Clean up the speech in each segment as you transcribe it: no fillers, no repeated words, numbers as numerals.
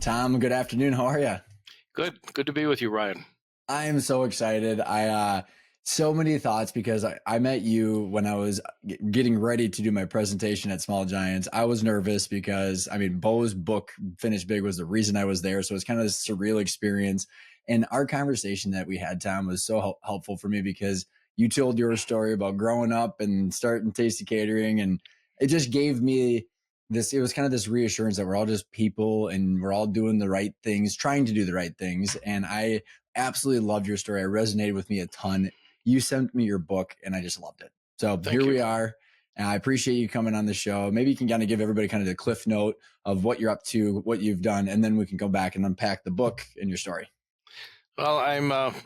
Tom, good afternoon. How are you? Good to be with you, Ryan. I am so excited. So many thoughts because I met you when I was getting ready to do my presentation at Small Giants. I was nervous because Bo's book Finish Big was the reason I was there. So it's kind of this surreal experience. And our conversation that we had, Tom, was so helpful for me because you told your story about growing up and starting Tasty Catering, and it just gave me this. It was kind of this reassurance that we're all just people and we're all doing the right things, trying to do the right things. And I absolutely loved your story. It resonated with me a ton. You sent me your book and I just loved it. So Thank here you. we are. And I appreciate you coming on the show. Maybe you can kind of give everybody kind of the cliff note of what you're up to, what you've done, and then we can go back and unpack the book and your story. Well, I've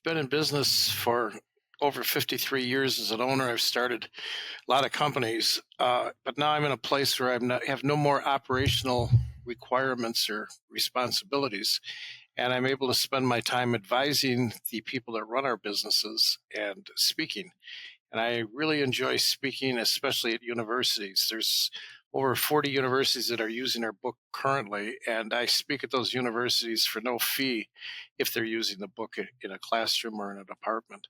been in business for over 53 years as an owner. I've started a lot of companies, but now I'm in a place where have no more operational requirements or responsibilities, and I'm able to spend my time advising the people that run our businesses and speaking. And I really enjoy speaking, especially at universities. There's over 40 universities that are using our book currently, and I speak at those universities for no fee if they're using the book in a classroom or in a department.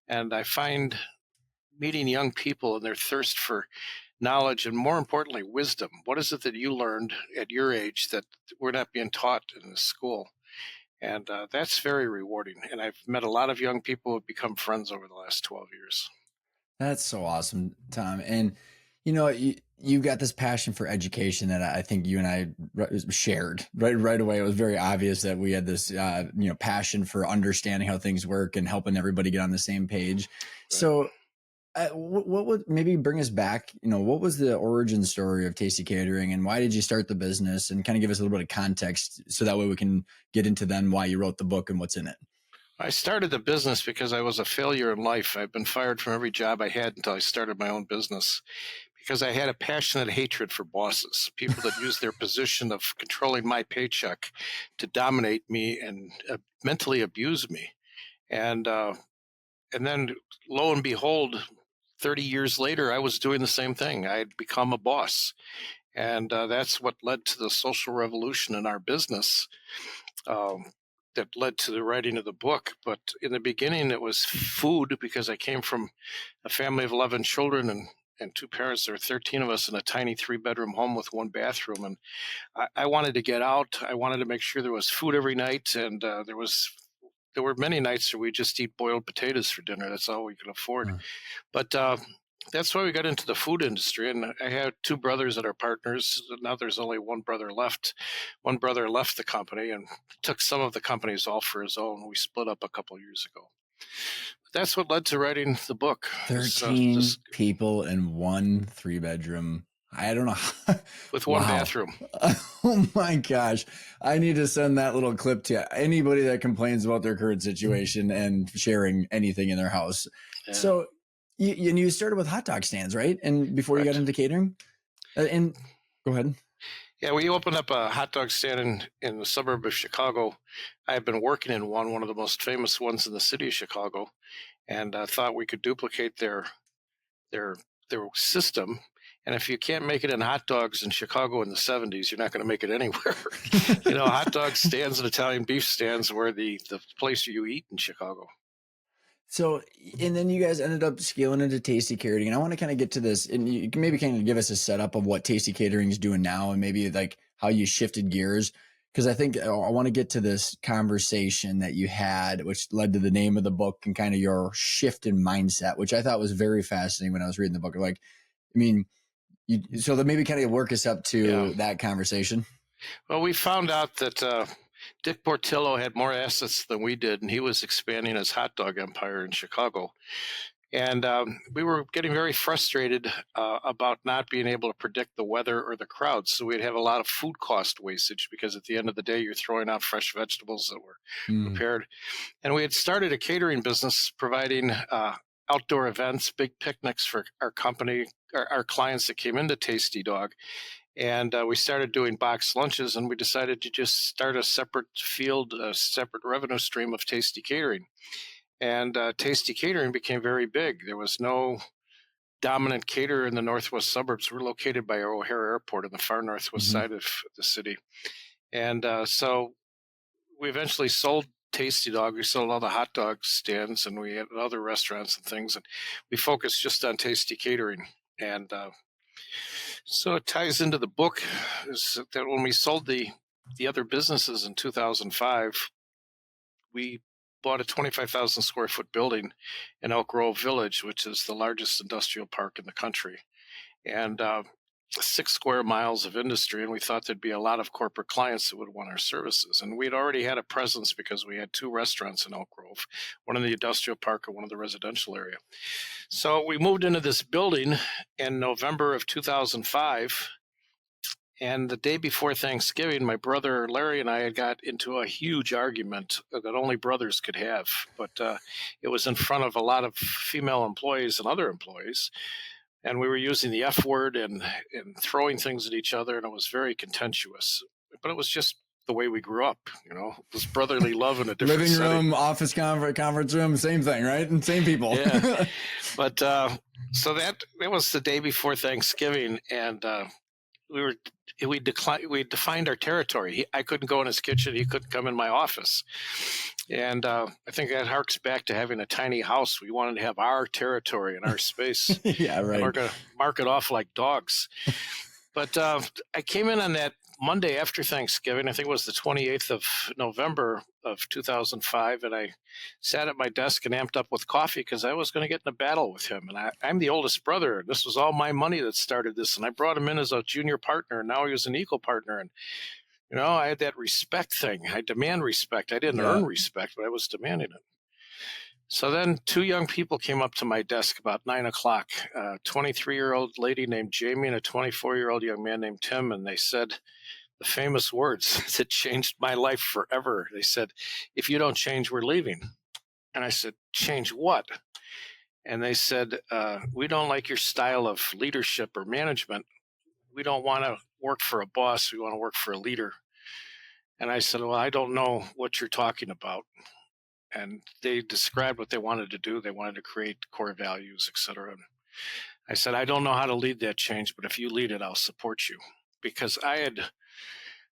And I find meeting young people and their thirst for knowledge and, more importantly, wisdom. What is it that you learned at your age that we're not being taught in the school? And that's very rewarding. And I've met a lot of young people who have become friends over the last 12 years. That's so awesome, Tom. And you've got this passion for education that I think you and I shared right away. It was very obvious that we had this passion for understanding how things work and helping everybody get on the same page. Right. So what would maybe bring us back? What was the origin story of Tasty Catering and why did you start the business, and kind of give us a little bit of context so that way we can get into then why you wrote the book and what's in it. I started the business because I was a failure in life. I've been fired from every job I had until I started my own business because I had a passionate hatred for bosses, people that use their position of controlling my paycheck to dominate me and mentally abuse me. And then lo and behold, 30 years later, I was doing the same thing. I had become a boss. And that's what led to the social revolution in our business. That led to the writing of the book. But in the beginning, it was food because I came from a family of 11 children and two parents. There were 13 of us in a tiny 3-bedroom home with one bathroom. And I wanted to get out. I wanted to make sure there was food every night. And there were many nights where we just eat boiled potatoes for dinner. That's all we could afford. But that's why we got into the food industry. And I had two brothers that are partners. Now there's only one brother left. One brother left the company and took some of the companies all for his own. We split up a couple of years ago. That's what led to writing the book. 13 people in one 3-bedroom. I don't know. With one bathroom. Oh my gosh. I need to send that little clip to anybody that complains about their current situation and sharing anything in their house. Yeah. So you started with hot dog stands, right? And before you got into catering? And go ahead. Yeah, we opened up a hot dog stand in the suburb of Chicago. I have been working in one of the most famous ones in the city of Chicago, and I thought we could duplicate their system. And if you can't make it in hot dogs in Chicago in the 70s, you're not going to make it anywhere. Hot dog stands and Italian beef stands were the place you eat in Chicago. So, and then you guys ended up scaling into Tasty Catering, and I want to kind of get to this, and you can maybe kind of give us a setup of what Tasty Catering is doing now, and maybe like how you shifted gears, because I think I want to get to this conversation that you had, which led to the name of the book and kind of your shift in mindset, which I thought was very fascinating when I was reading the book. So that maybe kind of work us up to that conversation. Well, we found out that Dick Portillo had more assets than we did, and he was expanding his hot dog empire in Chicago. And we were getting very frustrated about not being able to predict the weather or the crowds. So we'd have a lot of food cost wastage because at the end of the day, you're throwing out fresh vegetables that were prepared. And we had started a catering business providing outdoor events, big picnics for our company, our clients that came into Tasty Dog. And we started doing box lunches, and we decided to just start a separate field, a separate revenue stream of Tasty Catering. And Tasty Catering became very big. There was no dominant caterer in the northwest suburbs. We're located by O'Hare Airport on the far northwest side of the city. And so we eventually sold Tasty Dog. We sold all the hot dog stands, and we had other restaurants and things. And we focused just on Tasty Catering. And so it ties into the book is that when we sold the other businesses in 2005, we bought a 25,000 square foot building in Elk Grove Village, which is the largest industrial park in the country. And 6 square miles of industry, and we thought there'd be a lot of corporate clients that would want our services. And we'd already had a presence because we had two restaurants in Elk Grove, one in the industrial park and one in the residential area. So we moved into this building in November of 2005. And the day before Thanksgiving, my brother Larry and I had got into a huge argument that only brothers could have. But it was in front of a lot of female employees and other employees. And we were using the F word and throwing things at each other. And it was very contentious. But it was just the way we grew up, it was brotherly love in a different Living setting. room, office conference room, same thing, right? And same people. Yeah. But so that was the day before Thanksgiving. And we defined our territory. I couldn't go in his kitchen. He couldn't come in my office. And I think that harks back to having a tiny house. We wanted to have our territory and our space. Yeah, right. And we're going to mark it off like dogs. But I came in on that Monday after Thanksgiving. I think it was the 28th of November of 2005. And I sat at my desk and amped up with coffee because I was going to get in a battle with him. And I'm the oldest brother. This was all my money that started this. And I brought him in as a junior partner. And now he was an equal partner. And, I had that respect thing. I demand respect. I didn't earn respect, but I was demanding it. So then two young people came up to my desk about 9 o'clock, a 23-year-old lady named Jamie and a 24-year-old young man named Tim. And they said the famous words that changed my life forever. They said, "If you don't change, we're leaving." And I said, "Change what?" And they said, "We don't like your style of leadership or management. We don't want to work for a boss. We want to work for a leader." And I said, "Well, I don't know what you're talking about." And they described what they wanted to do. They wanted to create core values, et cetera. And I said, "I don't know how to lead that change, but if you lead it, I'll support you." Because I'm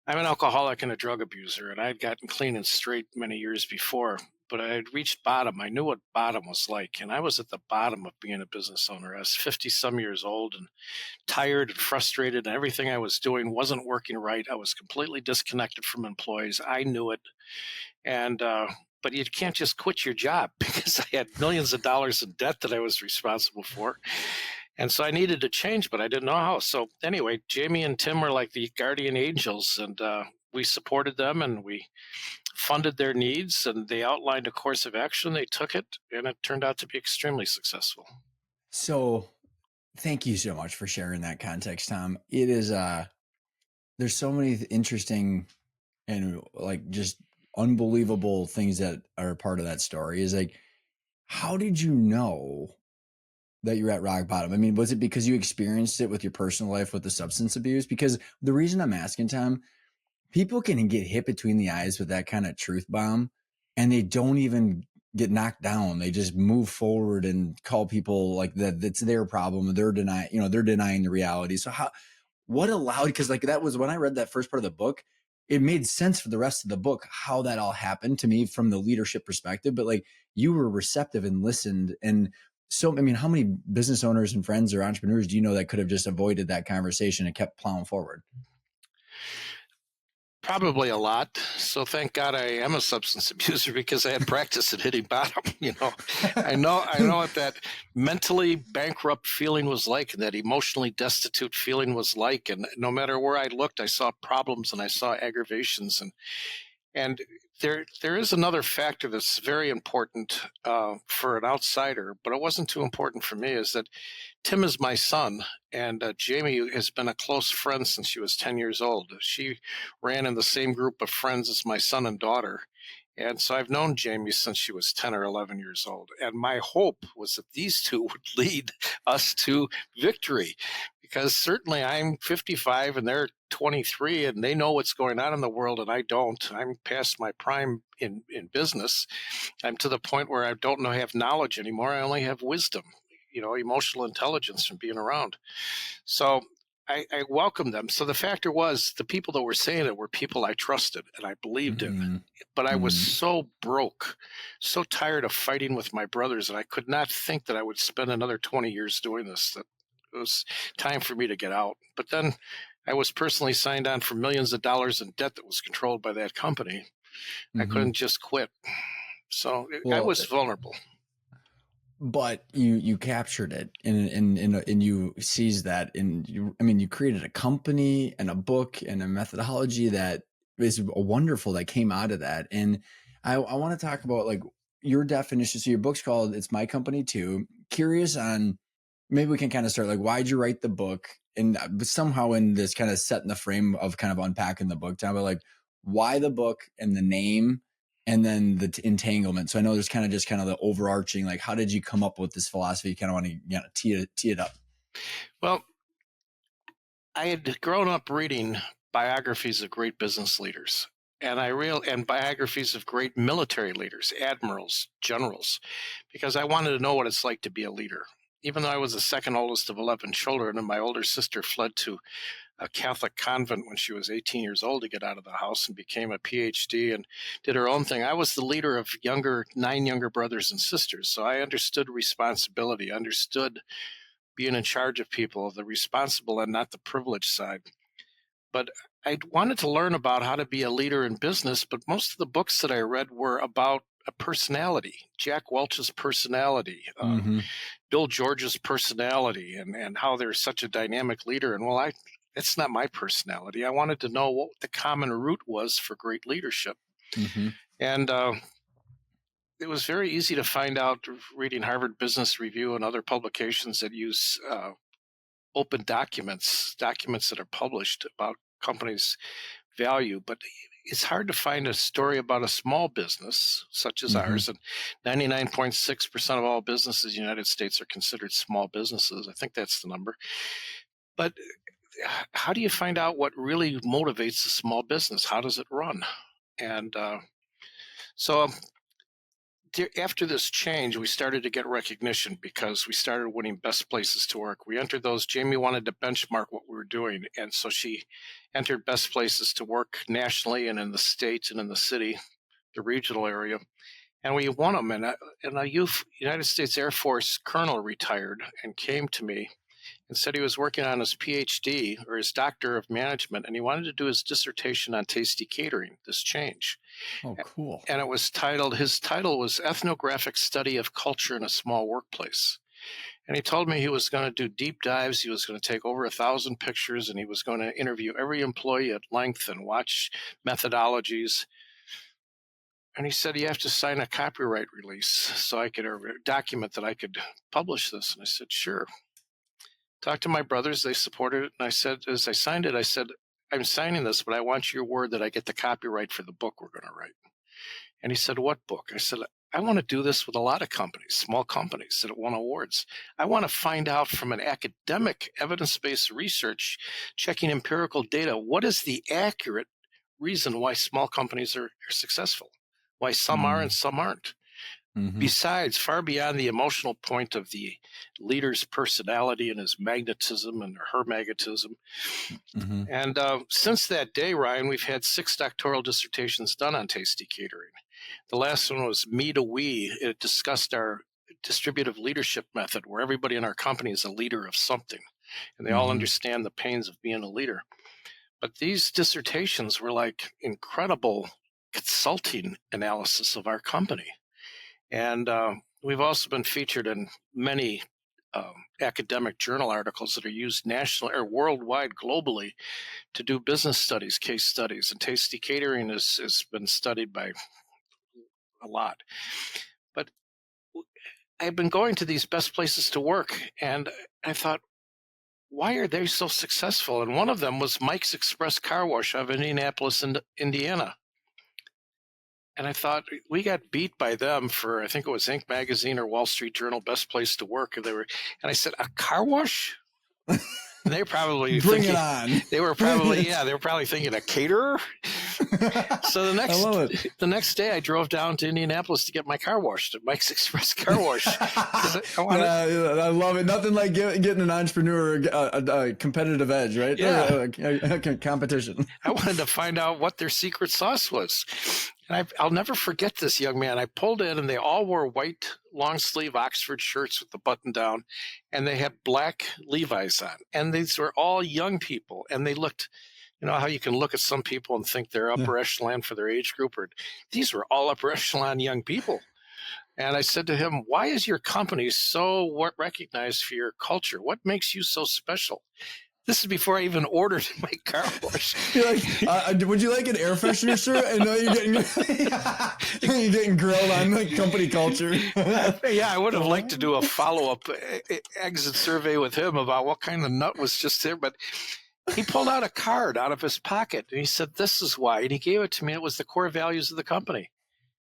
an alcoholic and a drug abuser, and I had gotten clean and straight many years before, but I had reached bottom. I knew what bottom was like, and I was at the bottom of being a business owner. I was 50 some years old and tired and frustrated, and everything I was doing wasn't working right. I was completely disconnected from employees. I knew it. And, but you can't just quit your job because I had millions of dollars in debt that I was responsible for. And so I needed to change, but I didn't know how. So anyway, Jamie and Tim were like the guardian angels, and we supported them and we funded their needs, and they outlined a course of action. They took it, and it turned out to be extremely successful. So thank you so much for sharing that context, Tom. It is, there's so many interesting and like just unbelievable things that are a part of that story. Is like, how did you know that you're at rock bottom? I mean, was it because you experienced it with your personal life with the substance abuse? Because the reason I'm asking, Tom, people can get hit between the eyes with that kind of truth bomb and they don't even get knocked down. They just move forward and call people like that. That's their problem. They're denying the reality. So what allowed, because like that was when I read that first part of the book, it made sense for the rest of the book, how that all happened to me from the leadership perspective. But like you were receptive and listened. And so, I mean, how many business owners and friends or entrepreneurs do you know that could have just avoided that conversation and kept plowing forward? Probably a lot. So thank God I am a substance abuser because I had practice at hitting bottom. I know what that mentally bankrupt feeling was like, and that emotionally destitute feeling was like. And no matter where I looked, I saw problems and I saw aggravations. And there is another factor that's very important for an outsider, but it wasn't too important for me. Is that Tim is my son, and Jamie has been a close friend since she was 10 years old. She ran in the same group of friends as my son and daughter. And so I've known Jamie since she was 10 or 11 years old. And my hope was that these two would lead us to victory, because certainly I'm 55 and they're 23 and they know what's going on in the world and I don't. I'm past my prime in business. I'm to the point where I don't have knowledge anymore. I only have wisdom, emotional intelligence from being around. So I welcomed them. So the factor was the people that were saying it were people I trusted and I believed in. Mm-hmm. But I was Mm-hmm. so broke, so tired of fighting with my brothers, and I could not think that I would spend another 20 years doing this, that it was time for me to get out. But then I was personally signed on for millions of dollars in debt that was controlled by that company. I Mm-hmm. couldn't just quit. So I Well, was vulnerable. but you captured it and you seized that, and you, I mean, you created a company and a book and a methodology that is wonderful that came out of that. And I want to talk about like your definition. So your book's called It's My Company Too. Curious on, maybe we can kind of start like, why'd you write the book? And somehow in this kind of setting the frame of kind of unpacking the book down, but like why the book and the name and then the entanglement. So I know there's kind of just kind of the overarching, like, how did you come up with this philosophy? You kind of want to, tee it up. Well, I had grown up reading biographies of great business leaders. And biographies of great military leaders, admirals, generals, because I wanted to know what it's like to be a leader. Even though I was the second oldest of 11 children, and my older sister fled to a Catholic convent when she was 18 years old to get out of the house and became a PhD and did her own thing. I was the leader of nine younger brothers and sisters. So I understood responsibility, understood being in charge of people, the responsible and not the privileged side. But I wanted to learn about how to be a leader in business, but most of the books that I read were about a personality, Jack Welch's personality, Mm-hmm. Bill George's personality, and how they're such a dynamic leader. And that's not my personality. I wanted to know what the common root was for great leadership. Mm-hmm. And it was very easy to find out reading Harvard Business Review and other publications that use open documents that are published about companies' value. But it's hard to find a story about a small business such as Mm-hmm. ours. And 99.6% of all businesses in the United States are considered small businesses. I think that's the number. But how do you find out what really motivates a small business? How does it run? And so after this change, we started to get recognition because we started winning best places to work. We entered those. Jamie wanted to benchmark what we were doing. And so she entered best places to work nationally and in the state and in the city, the regional area. And we won them. And a United States Air Force colonel retired and came to me and said he was working on his PhD or his Doctor of Management, and he wanted to do his dissertation on tasty catering, this change. Oh, cool. And his title was Ethnographic Study of Culture in a Small Workplace. And he told me he was going to do deep dives. He was going to take over 1,000 pictures, and he was going to interview every employee at length and watch methodologies. And he said, you have to sign a copyright release so I could, or a document that I could publish this. And I said, sure. Talked to my brothers. They supported it. And I said, as I signed it, I said, I'm signing this, but I want your word that I get the copyright for the book we're going to write. And he said, what book? I said, I want to do this with a lot of companies, small companies that have won awards. I want to find out from an academic, evidence-based research, checking empirical data, what is the accurate reason why small companies are successful, why some are and some aren't. Mm-hmm. Besides, far beyond the emotional point of the leader's personality and his magnetism and her magnetism. Mm-hmm. And since that day, Ryan, we've had 6 doctoral dissertations done on tasty catering. The last one was Me to We. It discussed our distributive leadership method, where everybody in our company is a leader of something, and they all Mm-hmm. understand the pains of being a leader. But these dissertations were like incredible consulting analysis of our company. And we've also been featured in many academic journal articles that are used nationally or worldwide, globally, to do business studies, case studies. And tasty catering has been studied by a lot. But I've been going to these best places to work, and I thought, why are they so successful? And one of them was Mike's Express Car Wash of Indianapolis, Indiana. And I thought, we got beat by them for, I think it was Inc. magazine or Wall Street Journal best place to work. And I said, a car wash? They probably Bring it thinking, on. they were probably, yeah, they were probably thinking a caterer. So I love it. the next day I drove down to Indianapolis to get my car washed at Mike's Express Car Wash. 'Cause I wanted, Yeah, I love it. Nothing like getting an entrepreneur a competitive edge, right? yeah, Competition. I wanted to find out what their secret sauce was. And I'll never forget this young man. I pulled in and they all wore white long sleeve Oxford shirts with the button down and they had black Levi's on. And these were all young people and they looked, you know how you can look at some people and think they're Yeah. upper echelon for their age group, or these were all upper echelon young people. And I said to him, why is your company so recognized for your culture? What makes you so special? This is before I even ordered my car wash. You're like, would you like an air freshener, sir? And now you're getting grilled on like company culture. Yeah, I would have liked to do a follow-up exit survey with him about what kind of nut was just there, but he pulled out a card out of his pocket and he said, this is why. And he gave it to me. It was the core values of the company.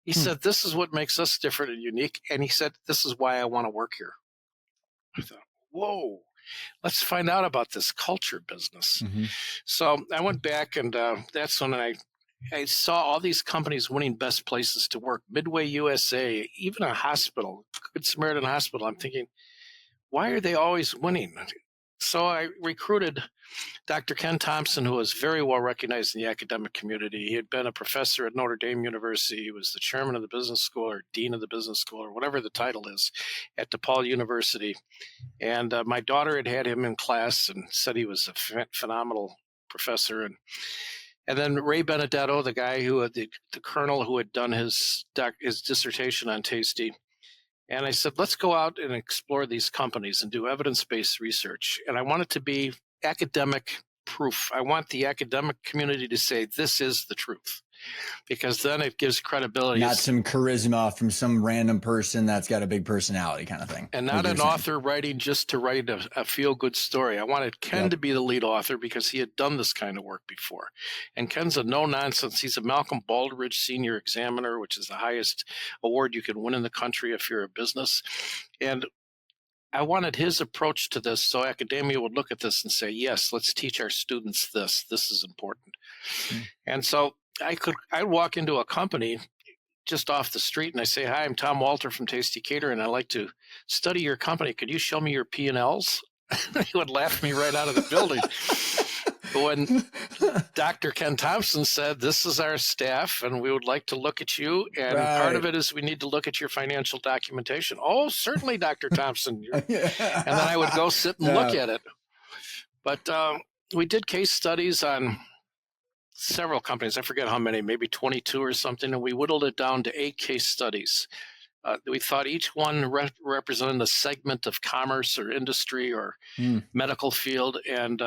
He said, this is what makes us different and unique. And he said, this is why I want to work here. I thought, whoa, let's find out about this culture business. Mm-hmm. So I went back and that's when I saw all these companies winning best places to work, Midway USA, even a hospital, Good Samaritan Hospital. I'm thinking, why are they always winning? So I recruited Dr. Ken Thompson, who was very well recognized in the academic community. He had been a professor at Notre Dame University. He was the chairman of the business school or dean of the business school or whatever the title is at DePaul University. And my daughter had had him in class and said he was a phenomenal professor. And then Ray Benedetto, the guy who had the colonel who had done his dissertation on Tasty. And I said, let's go out and explore these companies and do evidence-based research. And I want it to be academic proof. I want the academic community to say, this is the truth, because then it gives credibility. Not some charisma from some random person that's got a big personality kind of thing. And not an author writing just to write a feel-good story. I wanted Ken to be the lead author because he had done this kind of work before. And Ken's a no-nonsense. He's a Malcolm Baldrige Senior Examiner, which is the highest award you can win in the country if you're a business. And I wanted his approach to this so academia would look at this and say, yes, let's teach our students this. This is important. Mm-hmm. And so I'd walk into a company just off the street and I say, hi, I'm Tom Walter from Tasty Catering, and I'd like to study your company. Could you show me your P&Ls? He would laugh me right out of the building. But when Dr. Ken Thompson said, this is our staff and we would like to look at you, and part of it is we need to look at your financial documentation. Oh, certainly, Dr. Thompson. And then I would go sit and look at it. But we did case studies on several companies. I forget how many, maybe 22 or something, and we whittled it down to 8 case studies. We thought each one represented a segment of commerce or industry or medical field, and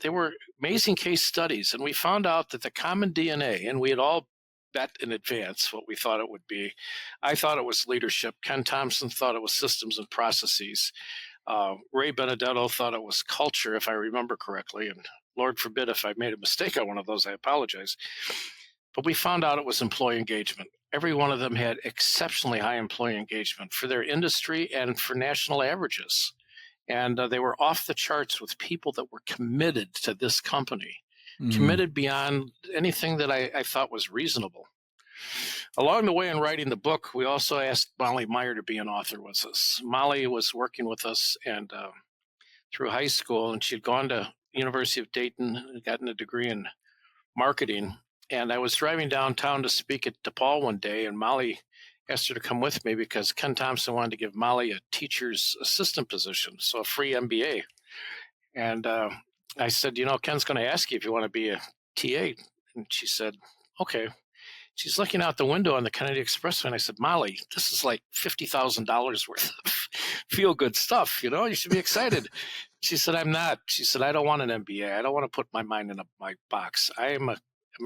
they were amazing case studies. And we found out that the common DNA, and we had all bet in advance what we thought it would be. I thought it was leadership. Ken Thompson thought it was systems and processes. Ray Benedetto thought it was culture, if I remember correctly. And Lord forbid if I made a mistake on one of those, I apologize. But we found out it was employee engagement. Every one of them had exceptionally high employee engagement for their industry and for national averages. And they were off the charts with people that were committed to this company, committed beyond anything that I thought was reasonable. Along the way in writing the book, we also asked Molly Meyer to be an author with us. Molly was working with us and through high school, and she'd gone to University of Dayton and gotten a degree in marketing. And I was driving downtown to speak at DePaul one day, and Molly asked her to come with me because Ken Thompson wanted to give Molly a teacher's assistant position, so a free MBA. And I said, you know, Ken's going to ask you if you want to be a TA. And she said, okay. She's looking out the window on the Kennedy Expressway, and I said, Molly, this is like $50,000 worth of feel-good stuff. You know, you should be excited. She said, I'm not. She said, I don't want an MBA. I don't want to put my mind in my box. I'm a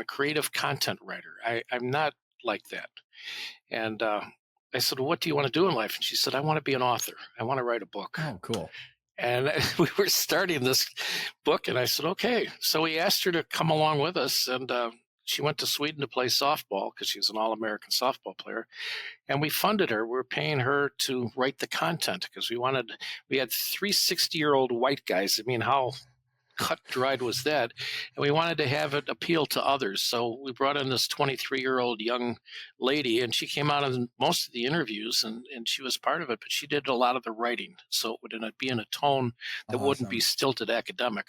creative content writer. I'm not like that. And I said, well, what do you want to do in life? And she said, I want to be an author. I want to write a book. Oh, cool. And we were starting this book, and I said, okay. So we asked her to come along with us, and She went to Sweden to play softball because she's an All-American softball player. And we funded her. We were paying her to write the content because we had 360-year-old white guys. I mean, how cut dried was that? And we wanted to have it appeal to others. So we brought in this 23-year-old young lady, and she came out in most of the interviews, and she was part of it, but she did a lot of the writing. So it would be in a tone that wouldn't be Awesome. stilted academic.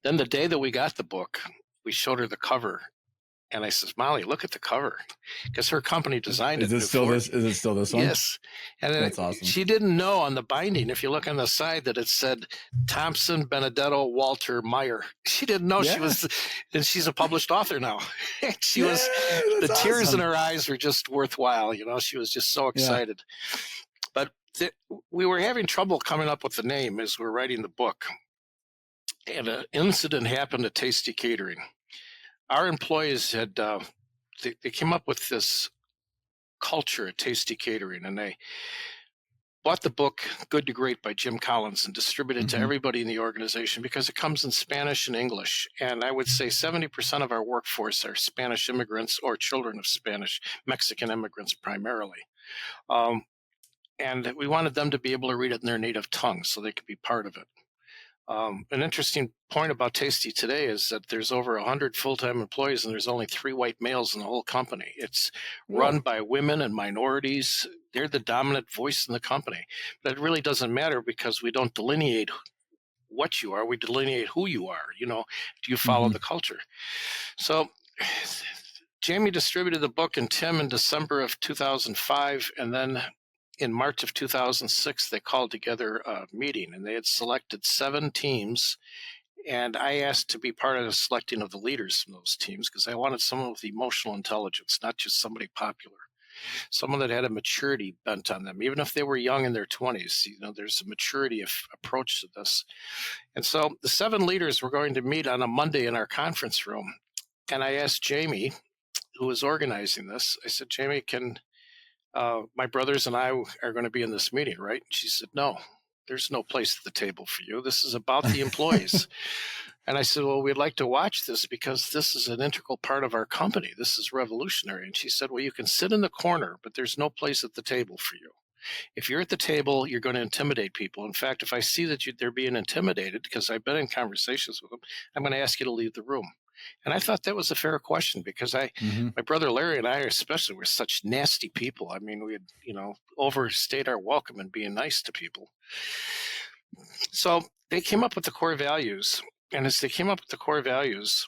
Then the day that we got the book, we showed her the cover. And I says, Molly, look at the cover, because her company designed Is it it still before. this? Is it still this one? Yes. And then That's awesome. she didn't know on the binding, if you look on the side, that it said Thompson, Benedetto, Walter, Meyer. She didn't know she Yeah. was, and she's a published author now. She Yeah, was, the that's tears in awesome. her eyes were just worthwhile. She was just so Yeah. excited. But we were having trouble coming up with the name as we were writing the book. And an incident happened at Tasty Catering. Our employees had, they came up with this culture at Tasty Catering, and they bought the book Good to Great by Jim Collins and distributed it to Mhm. everybody in the organization because it comes in Spanish and English. And I would say 70% of our workforce are Spanish immigrants or children of Spanish, Mexican immigrants primarily. And we wanted them to be able to read it in their native tongue so they could be part of it. An interesting point about Tasty today is that there's over 100 full-time employees and there's only 3 white males in the whole company. It's run Whoa. by women and minorities. They're the dominant voice in the company. But it really doesn't matter because we don't delineate what you are. We delineate who you are. Do you follow Mhm. the culture? So Jamie distributed the book and Tim in December of 2005, and then in March of 2006, they called together a meeting, and they had selected 7 teams. And I asked to be part of the selecting of the leaders from those teams because I wanted someone with emotional intelligence, not just somebody popular, someone that had a maturity bent on them, even if they were young in their 20s. There's a maturity approach to this. And so the 7 leaders were going to meet on a Monday in our conference room. And I asked Jamie, who was organizing this, I said, Jamie, my brothers and I are going to be in this meeting, right? And she said, no, there's no place at the table for you. This is about the employees. And I said, well, we'd like to watch this because this is an integral part of our company. This is revolutionary. And she said, well, you can sit in the corner, but there's no place at the table for you. If you're at the table, you're going to intimidate people. In fact, if I see that they're being intimidated, because I've been in conversations with them, I'm going to ask you to leave the room. And I thought that was a fair question because Mhm. my brother Larry and I especially were such nasty people. I mean, we had, overstayed our welcome in being nice to people. So they came up with the core values. And as they came up with the core values,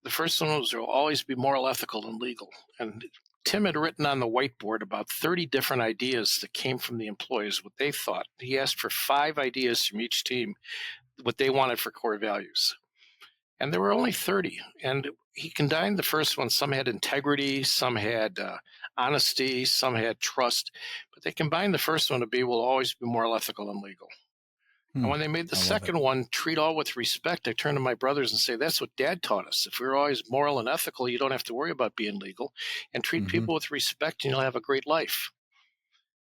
the first one was there will always be moral, ethical, and legal. And Tim had written on the whiteboard about 30 different ideas that came from the employees, what they thought. He asked for 5 ideas from each team, what they wanted for core values. And there were only 30. And he combined the first one. Some had integrity, some had honesty, some had trust. But they combined the first one to be will always be moral, ethical, and legal. And when they made the I love it. second one, treat all with respect, I turned to my brothers and say, that's what Dad taught us. If we're always moral and ethical, you don't have to worry about being legal. And treat Mhm. people with respect and you'll have a great life.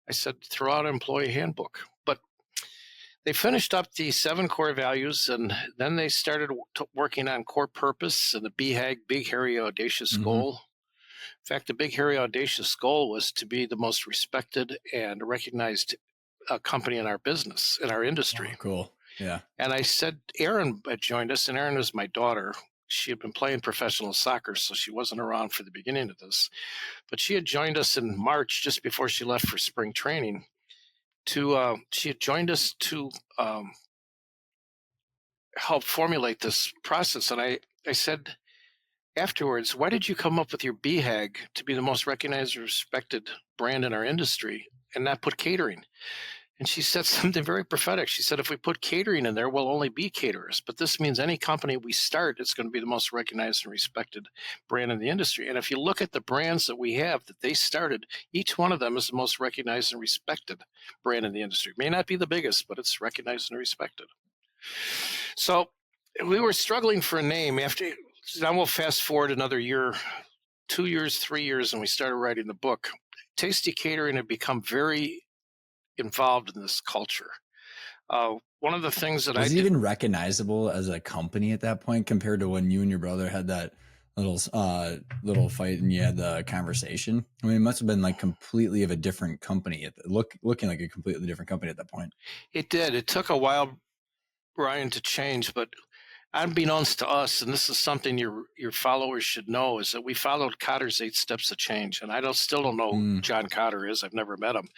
I said, throw out an employee handbook. But they finished up the 7 core values, and then they started working on core purpose and the BHAG, big, hairy, audacious Mhm. goal. In fact, the big, hairy, audacious goal was to be the most respected and recognized company in our business, in our industry. Oh, cool. Yeah. And I said, Erin had joined us, and Erin was my daughter. She had been playing professional soccer, so she wasn't around for the beginning of this. But she had joined us in March, just before she left for spring training. She had joined us to help formulate this process. And I said afterwards, why did you come up with your BHAG to be the most recognized and respected brand in our industry and not put catering? And she said something very prophetic. She said, if we put catering in there, we'll only be caterers. But this means any company we start, it's going to be the most recognized and respected brand in the industry. And if you look at the brands that we have that they started, each one of them is the most recognized and respected brand in the industry. It may not be the biggest, but it's recognized and respected. So we were struggling for a name. Now we'll fast forward another year, 2 years, 3 years, and we started writing the book. Tasty Catering had become very involved in this culture. One of the things that I Was it did, even recognizable as a company at that point compared to when you and your brother had that little fight and you had the conversation? I mean, it must have been like completely of a different company looking like a completely different company at that point. It did. It took a while, Brian, to change, but unbeknownst to us, and this is something your followers should know, is that we followed Cotter's 8 steps of change. And still don't know who John Cotter is. I've never met him.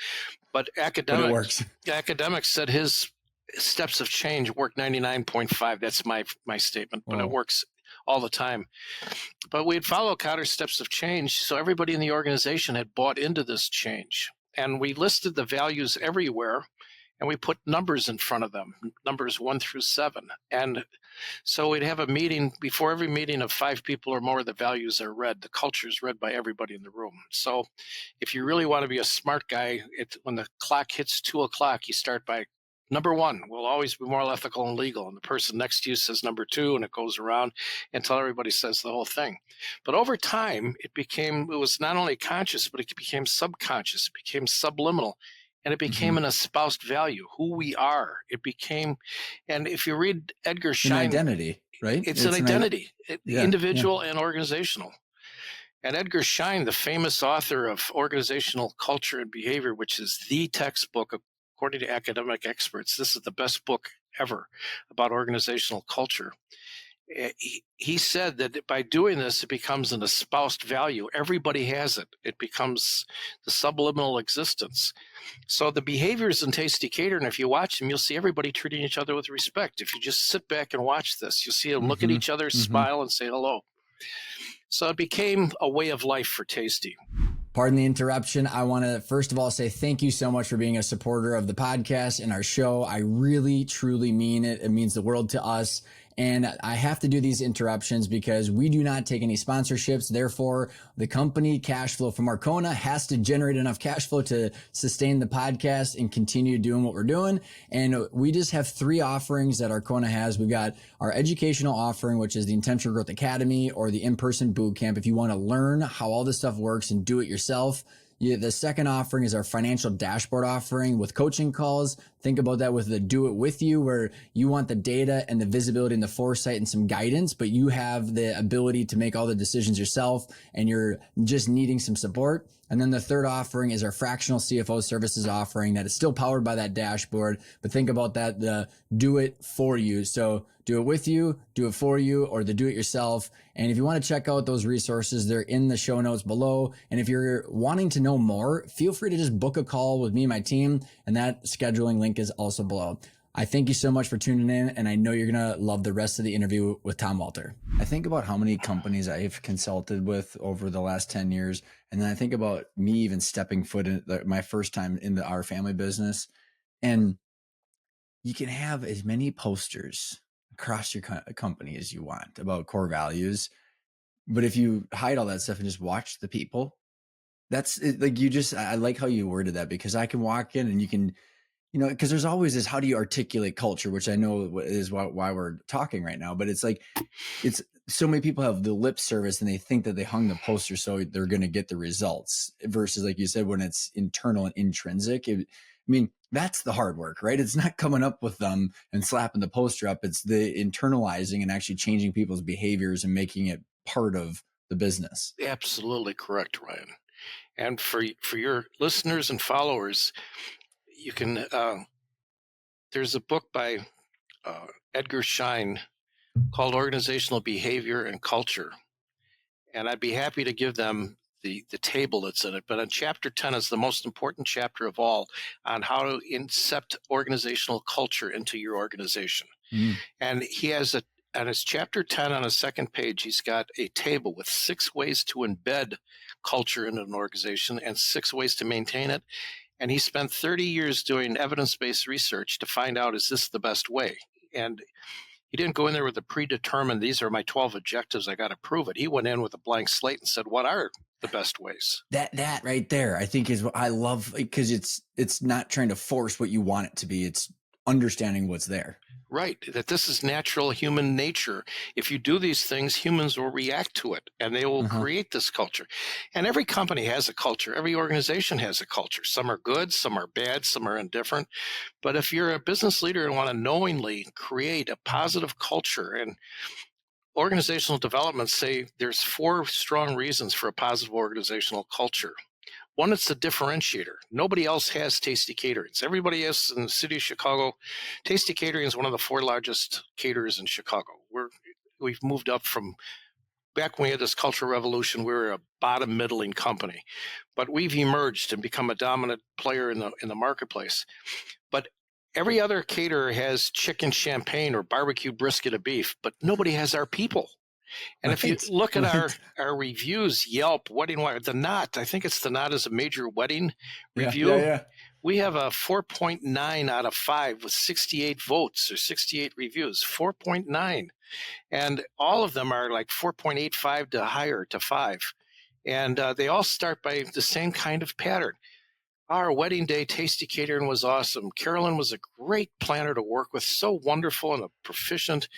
But But it works. academics said his steps of change work 99.5. That's my statement, but it works all the time. But we'd follow Cotter's steps of change, so everybody in the organization had bought into this change. And we listed the values everywhere, and we put numbers in front of them, numbers 1 through 7. And so we'd have a meeting. Before every meeting of 5 people or more, the values are read. The culture is read by everybody in the room. So if you really want to be a smart guy, when the clock hits 2 o'clock, you start by number 1 will always be moral, ethical, and legal. And the person next to you says number 2, and it goes around until everybody says the whole thing. But over time, it was not only conscious, but it became subconscious. It became subliminal. And it became an espoused value, who we are. It became, and if you read Edgar Schein, an identity, right? It's an identity, individual and organizational. And Edgar Schein, the famous author of Organizational Culture and Behavior, which is the textbook, according to academic experts, this is the best book ever about organizational culture. He said that by doing this, it becomes an espoused value. Everybody has it. It becomes the subliminal existence. So the behaviors in Tasty Catering, if you watch them, you'll see everybody treating each other with respect. If you just sit back and watch this, you'll see them look at each other, smile, and say hello. So it became a way of life for Tasty. Pardon the interruption. I want to first of all say thank you so much for being a supporter of the podcast and our show. I really, truly mean it. It means the world to us. And I have to do these interruptions because we do not take any sponsorships. Therefore, the company cash flow from Arkona has to generate enough cash flow to sustain the podcast and continue doing what we're doing. And we just have 3 offerings that Arkona has. We've got our educational offering, which is the Intentional Growth Academy or the in-person boot camp. If you want to learn how all this stuff works and do it yourself. The second offering is our financial dashboard offering with coaching calls. Think about that with the do it with you, where you want the data and the visibility and the foresight and some guidance, but you have the ability to make all the decisions yourself and you're just needing some support. And then the third offering is our fractional CFO services offering that is still powered by that dashboard. But think about that, the do it for you. So do it with you, do it for you, or the do it yourself. And if you want to check out those resources, they're in the show notes below. And if you're wanting to know more, feel free to just book a call with me and my team. And that scheduling link is also below. I thank you so much for tuning in, and I know you're going to love the rest of the interview with Tom Walter. I think about how many companies I've consulted with over the last 10 years, and then I think about me even stepping foot in my first time into our family business. And you can have as many posters across your company as you want about core values, but if you hide all that stuff and just watch the people, that's it, like I like how you worded that, because I can walk in and you can, because there's always this, how do you articulate culture, which I know is why we're talking right now, but it's like, it's so many people have the lip service and they think that they hung the poster so they're going to get the results, versus like you said, when it's internal and intrinsic. That's the hard work, right? It's not coming up with them and slapping the poster up. It's the internalizing and actually changing people's behaviors and making it part of the business. Absolutely correct, Ryan. And for your listeners and followers, you can, there's a book by Edgar Schein called Organizational Behavior and Culture. And I'd be happy to give them the table that's in it. But on chapter 10 is the most important chapter of all on how to incept organizational culture into your organization. And he has on his chapter 10 on his second page, he's got a table with 6 ways to embed culture in an organization and 6 ways to maintain it. And he spent 30 years doing evidence-based research to find out, is this the best way? And he didn't go in there with a predetermined, these are my 12 objectives, I got to prove it. He went in with a blank slate and said, what are the best ways? That right there, I think, is what I love, because it's not trying to force what you want it to be. It's understanding what's there. Right, that this is natural human nature. If you do these things, humans will react to it, and they will create this culture. And every company has a culture. Every organization has a culture. Some are good, some are bad, some are indifferent. But if you're a business leader and want to knowingly create a positive culture, and organizational development say there's 4 strong reasons for a positive organizational culture. One, it's the differentiator. Nobody else has Tasty Caterings. Everybody else in the city of Chicago, Tasty Catering is one of the 4 largest caterers in Chicago. We've moved up from back when we had this cultural revolution. We were a bottom middling company, but we've emerged and become a dominant player in the marketplace. But every other caterer has chicken champagne or barbecue brisket of beef, but nobody has our people. And if you Right. look at Right. our reviews, Yelp, Wedding Wire, The Knot, I think it's The Knot is a major wedding Yeah. Yeah. review. Yeah. We have a 4.9 out of 5 with 68 votes or 68 reviews, 4.9. And all of them are like 4.85 to higher to 5. And they all start by the same kind of pattern. Our wedding day tasty catering was awesome. Carolyn was a great planner to work with, so wonderful and proficient.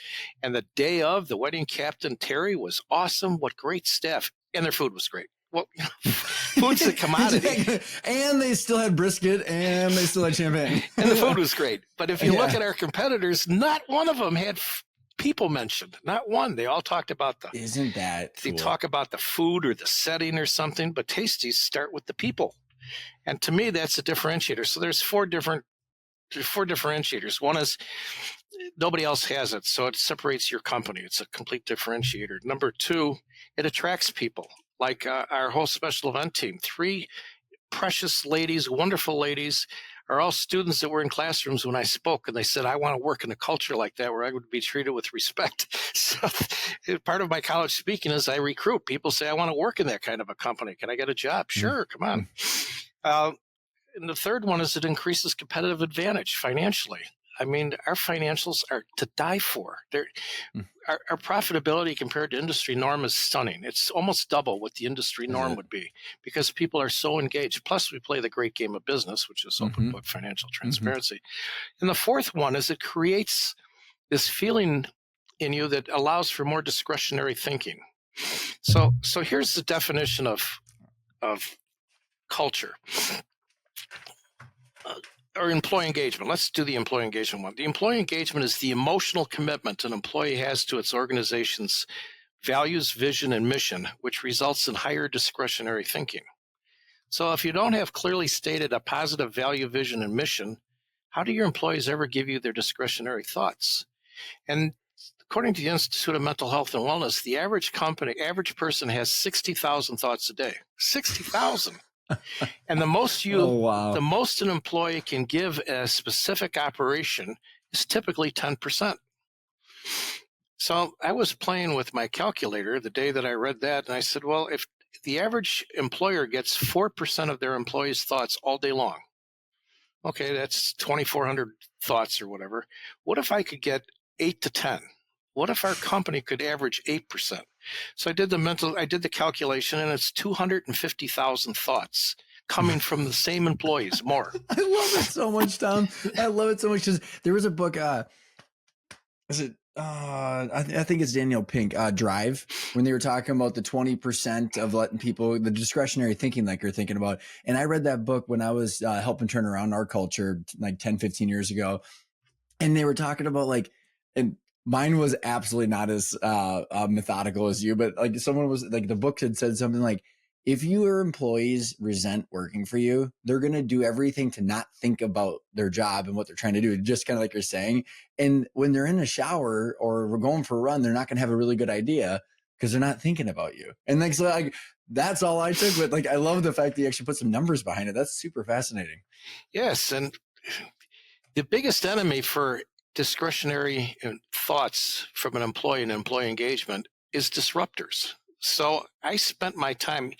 And the day of, the wedding captain, Terry, was awesome. What great staff. And their food was great. Well, food's a commodity. Exactly. And they still had brisket and they still had champagne. And the food was great. But if you look Yeah. at our competitors, not one of them had people mentioned. Not one. They all talked about Isn't that they cool? talk about the food or the setting or something, but tasties start with the people. And to me, that's a differentiator. So there's 4 differentiators. One is nobody else has it, so it separates your company. It's a complete differentiator. Number 2, it attracts people. Like our whole special event team, 3 precious ladies, wonderful ladies, are all students that were in classrooms when I spoke, and they said, I want to work in a culture like that where I would be treated with respect. So part of my college speaking is I recruit. People say, I want to work in that kind of a company. Can I get a job? Sure, come on. And the third one is it increases competitive advantage financially. I mean, our financials are to die for. Our profitability compared to industry norm is stunning. It's almost double what the industry norm would be because people are so engaged. Plus, we play the great game of business, which is open book financial transparency. And the fourth one is it creates this feeling in you that allows for more discretionary thinking. So here's the definition of culture. Or employee engagement. Let's do the employee engagement one. The employee engagement is the emotional commitment an employee has to its organization's values, vision, and mission, which results in higher discretionary thinking. So if you don't have clearly stated a positive value, vision, and mission, how do your employees ever give you their discretionary thoughts? And according to the Institute of Mental Health and Wellness, the average person has 60,000 thoughts a day. 60,000. And the most the most an employee can give a specific operation is typically 10%. So I was playing with my calculator the day that I read that, and I said, well, if the average employer gets 4% of their employees' thoughts all day long, okay, that's 2,400 thoughts or whatever. What if I could get 8 to 10? What if our company could average 8%? So I did the calculation, and it's 250,000 thoughts coming from the same employees more. I love it so much, Tom. I love it so much because there was a book. Is it? I think it's Daniel Pink, Drive, when they were talking about the 20% of letting people, the discretionary thinking like you're thinking about. And I read that book when I was helping turn around our culture like 10, 15 years ago. And they were talking about like, and mine was absolutely not as methodical as you, but like someone was like, the book had said something like, if your employees resent working for you, they're going to do everything to not think about their job and what they're trying to do, just kind of like you're saying. And when they're in a shower or we're going for a run, they're not going to have a really good idea because they're not thinking about you. And like, so like, that's all I took. But like, I love the fact that you actually put some numbers behind it. That's super fascinating. Yes. And the biggest enemy for discretionary thoughts from an employee and employee engagement is disruptors. So I spent my time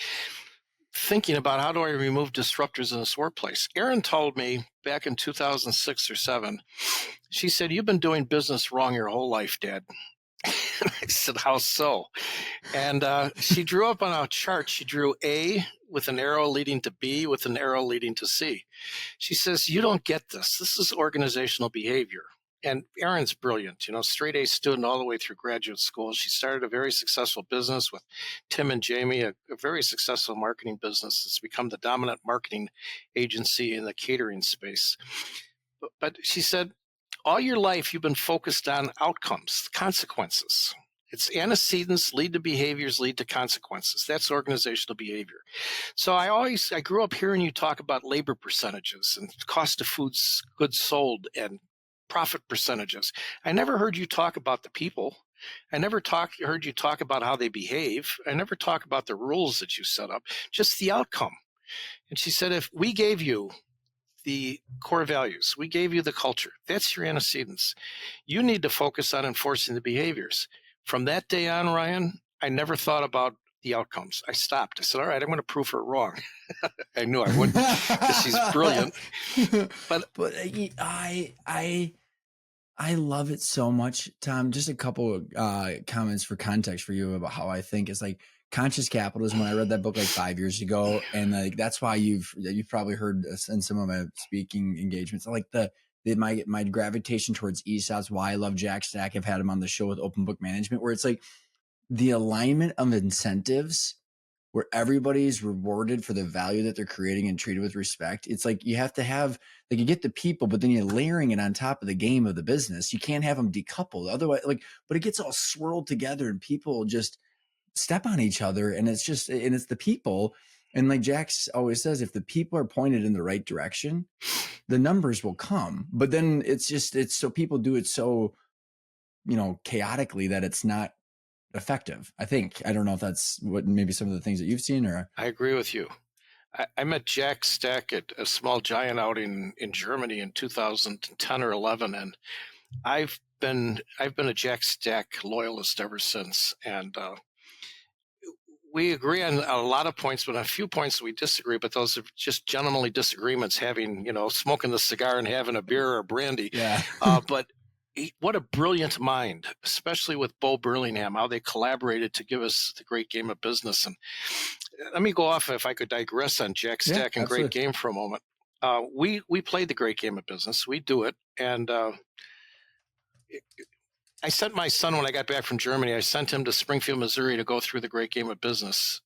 thinking about how do I remove disruptors in this workplace. Erin told me back in 2006 or 7, she said, you've been doing business wrong your whole life, Dad. And I said, how so? And she drew up on a chart, she drew A with an arrow leading to B with an arrow leading to C. She says, you don't get this. This is organizational behavior. And Erin's brilliant, straight A student all the way through graduate school. She started a very successful business with Tim and Jamie, a very successful marketing business. It's become the dominant marketing agency in the catering space. But she said, all your life, you've been focused on outcomes, consequences. It's antecedents lead to behaviors, lead to consequences. That's organizational behavior. So I grew up hearing you talk about labor percentages and cost of goods sold and profit percentages. I never heard you talk about the people. I never heard you talk about how they behave. I never talk about the rules that you set up, just the outcome. And she said, if we gave you the core values, we gave you the culture, that's your antecedents. You need to focus on enforcing the behaviors. From that day on, Ryan, I never thought about the outcomes. I stopped. I said, all right, I'm going to prove her wrong. I knew I wouldn't because she's brilliant. But I love it so much, Tom. Just a couple of comments for context for you about how I think. It's like conscious capitalism. When I read that book like 5 years ago, and like that's why you've probably heard in some of my speaking engagements, like my gravitation towards ESOPs. Why I love Jack Stack. I've had him on the show with Open Book Management, where it's like the alignment of incentives where everybody's rewarded for the value that they're creating and treated with respect. It's like you have to have, like, you get the people, but then you're layering it on top of the game of the business. You can't have them decoupled. Otherwise, but it gets all swirled together and people just step on each other. And it's the people. And like Jax always says, if the people are pointed in the right direction, the numbers will come. But then it's so people do it so, chaotically that it's not effective. I think. I don't know if that's what maybe some of the things that you've seen or. I agree with you. I met Jack Stack at a small giant outing in Germany in 2010 or 11, and I've been a Jack Stack loyalist ever since. And we agree on a lot of points, but on a few points we disagree. But those are just gentlemanly disagreements, having smoking the cigar and having a beer or brandy. Yeah. But what a brilliant mind, especially with Bo Burlingham, how they collaborated to give us the great game of business. And let me go off, if I could digress on Jack Stack and Great Game for a moment. We played the great game of business. We do it. And I sent my son, when I got back from Germany, I sent him to Springfield, Missouri to go through the great game of business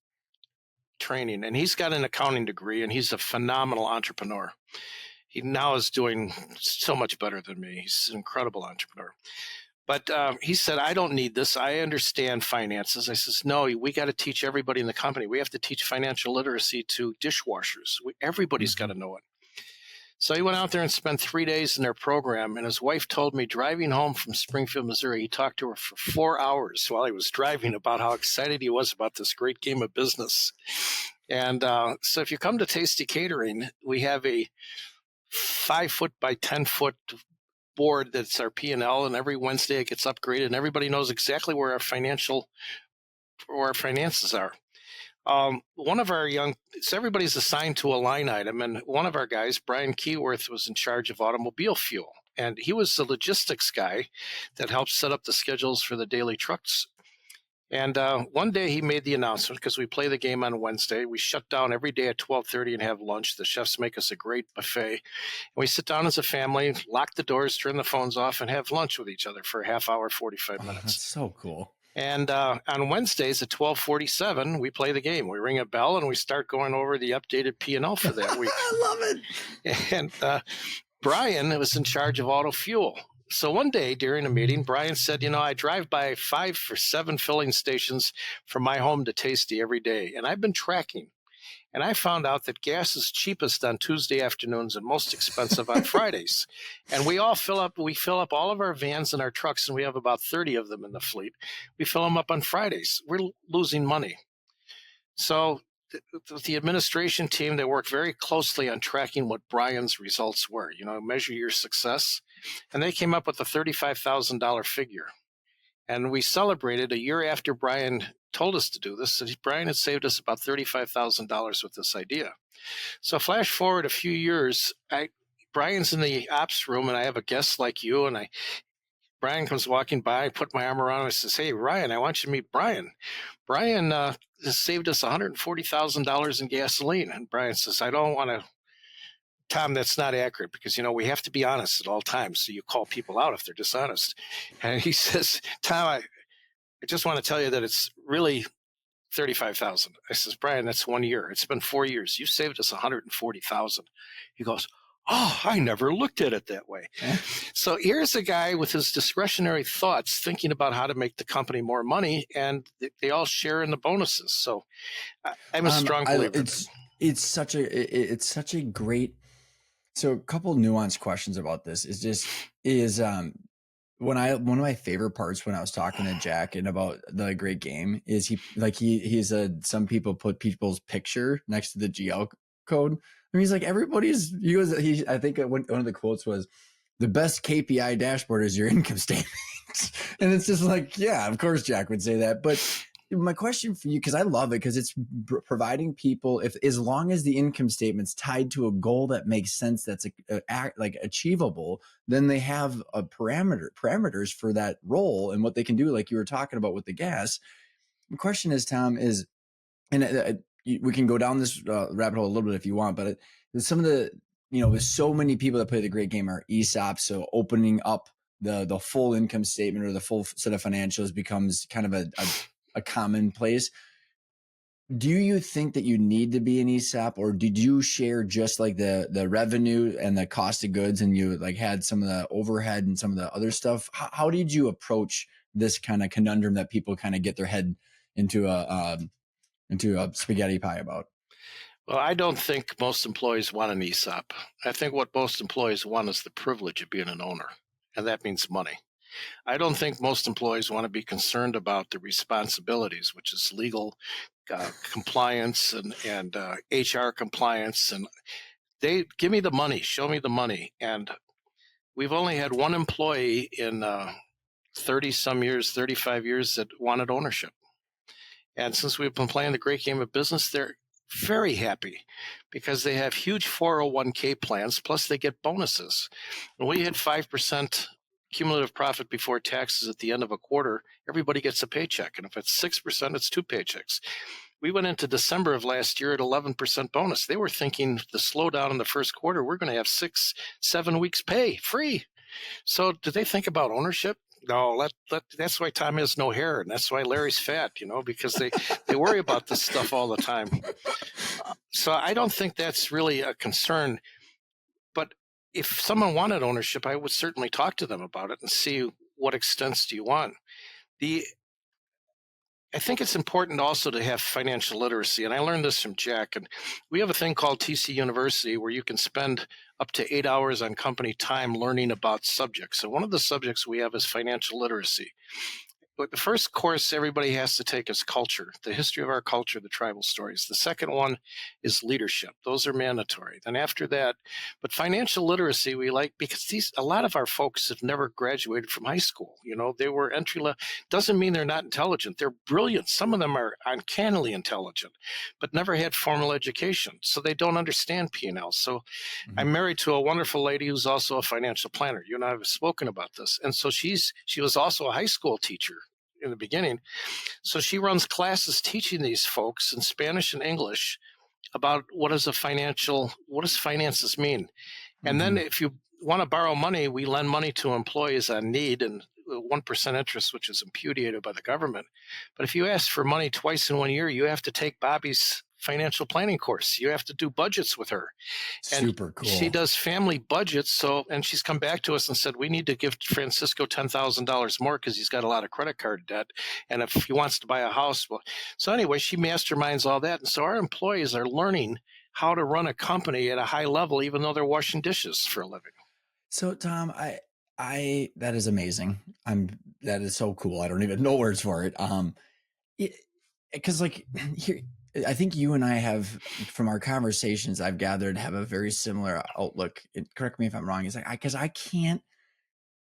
training. And he's got an accounting degree, and he's a phenomenal entrepreneur. He now is doing so much better than me. He's an incredible entrepreneur. But he said, I don't need this. I understand finances. I says, no, we got to teach everybody in the company. We have to teach financial literacy to dishwashers. Everybody's got to know it. So he went out there and spent 3 days in their program. And his wife told me, driving home from Springfield, Missouri, he talked to her for 4 hours while he was driving about how excited he was about this great game of business. And so if you come to Tasty Catering, we have a 5-foot by 10-foot board that's our P&L, and every Wednesday it gets upgraded, and everybody knows exactly where our finances are. One of our everybody's assigned to a line item, and one of our guys, Brian Keyworth, was in charge of automobile fuel, and he was the logistics guy that helped set up the schedules for the daily trucks. And one day he made the announcement, because we play the game on Wednesday. We shut down every day at 12:30 and have lunch. The chefs make us a great buffet. And we sit down as a family, lock the doors, turn the phones off, and have lunch with each other for a half hour, 45 minutes. That's so cool. And on Wednesdays at 12:47, we play the game. We ring a bell and we start going over the updated P&L for that week. I love it. And Brian was in charge of auto fuel. So one day during a meeting, Brian said, I drive by 5 or 7 filling stations from my home to Tasty every day. And I've been tracking. And I found out that gas is cheapest on Tuesday afternoons and most expensive on Fridays. And we fill up all of our vans and our trucks, and we have about 30 of them in the fleet. We fill them up on Fridays. We're losing money. So the administration team, they work very closely on tracking what Brian's results were, measure your success. And they came up with a $35,000 figure. And we celebrated a year after Brian told us to do this. Brian had saved us about $35,000 with this idea. So flash forward a few years, Brian's in the ops room, and I have a guest like you, and Brian comes walking by. I put my arm around him and says, hey, Ryan, I want you to meet Brian. Brian has saved us $140,000 in gasoline. And Brian says, I don't want to. Tom, that's not accurate, because, we have to be honest at all times. So you call people out if they're dishonest. And he says, Tom, I just want to tell you that it's really $35,000. I says, Brian, that's 1 year. It's been 4 years. You saved us $140,000. He goes, Oh, I never looked at it that way. So here's a guy with his discretionary thoughts thinking about how to make the company more money, and they all share in the bonuses. So I'm a strong believer of it. It's such a great. So a couple nuanced questions about this is one of my favorite parts when I was talking to Jack and about the great game is he's some people put people's picture next to the GL code. And he's like, I think one of the quotes was, the best KPI dashboard is your income statement. And it's just like, yeah, of course Jack would say that. But my question for you, because I love it, because it's providing people, if as long as the income statement's tied to a goal that makes sense, that's like achievable, then they have a parameters for that role and what they can do, like you were talking about with the gas. The question is, Tom, and we can go down this rabbit hole a little bit if you want, but some of the, there's so many people that play the great game are ESOPs. So opening up the full income statement or the full set of financials becomes kind of a commonplace. Do you think that you need to be an ESOP, or did you share just like the revenue and the cost of goods, and you like had some of the overhead and some of the other stuff? How did you approach this kind of conundrum that people kind of get their head into a spaghetti pie about? Well, I don't think most employees want an ESOP. I think what most employees want is the privilege of being an owner, and that means money. I don't think most employees want to be concerned about the responsibilities, which is legal compliance and HR compliance. And they give me the money, show me the money. And we've only had one employee in 30 some years, 35 years that wanted ownership. And since we've been playing the great game of business, they're very happy because they have huge 401k plans, plus they get bonuses. When we hit 5% cumulative profit before taxes at the end of a quarter, everybody gets a paycheck. And if it's 6%, it's two paychecks. We went into December of last year at 11% bonus. They were thinking the slowdown in the first quarter, we're going to have 6-7 weeks pay free. So do they think about ownership? No, that's why Tom has no hair, and that's why Larry's fat, because they worry about this stuff all the time. So I don't think that's really a concern. But if someone wanted ownership, I would certainly talk to them about it and see what extents do you want. I think it's important also to have financial literacy, and I learned this from Jack. And we have a thing called TC University where you can spend up to 8 hours on company time learning about subjects. And one of the subjects we have is financial literacy. But the first course everybody has to take is culture, the history of our culture, the tribal stories. The second one is leadership. Those are mandatory. Then after that, but financial literacy we like because a lot of our folks have never graduated from high school. They were entry level. Doesn't mean they're not intelligent. They're brilliant. Some of them are uncannily intelligent, but never had formal education, so they don't understand P&L. So I'm married to a wonderful lady who's also a financial planner. You and I have spoken about this, and so she was also a high school teacher in the beginning. So she runs classes teaching these folks in Spanish and English about what does finances mean. And then if you want to borrow money, we lend money to employees on need and 1% interest, which is imputed by the government. But if you ask for money twice in 1 year, you have to take Bobby's financial planning course. You have to do budgets with her. And super cool. She does family budgets. And she's come back to us and said, we need to give Francisco $10,000 more because he's got a lot of credit card debt. And if he wants to buy a house, so anyway, she masterminds all that. And so our employees are learning how to run a company at a high level, even though they're washing dishes for a living. So Tom, that is amazing. That is so cool. I don't even know words for it. Because like here, I think you and I have, from our conversations I've gathered, have a very similar outlook. Correct me if I'm wrong. It's like, because I can't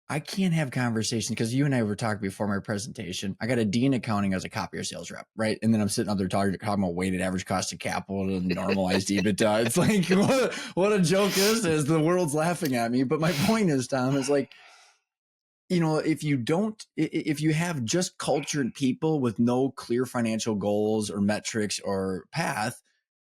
have conversations, because you and I were talking before my presentation. I got a D in accounting as a copier sales rep, right? And then I'm sitting up there talking about weighted average cost of capital and normalized EBITDA. It's like, what a joke is this? The world's laughing at me. But my point is, Tom, is like, if you have just cultured people with no clear financial goals or metrics or path,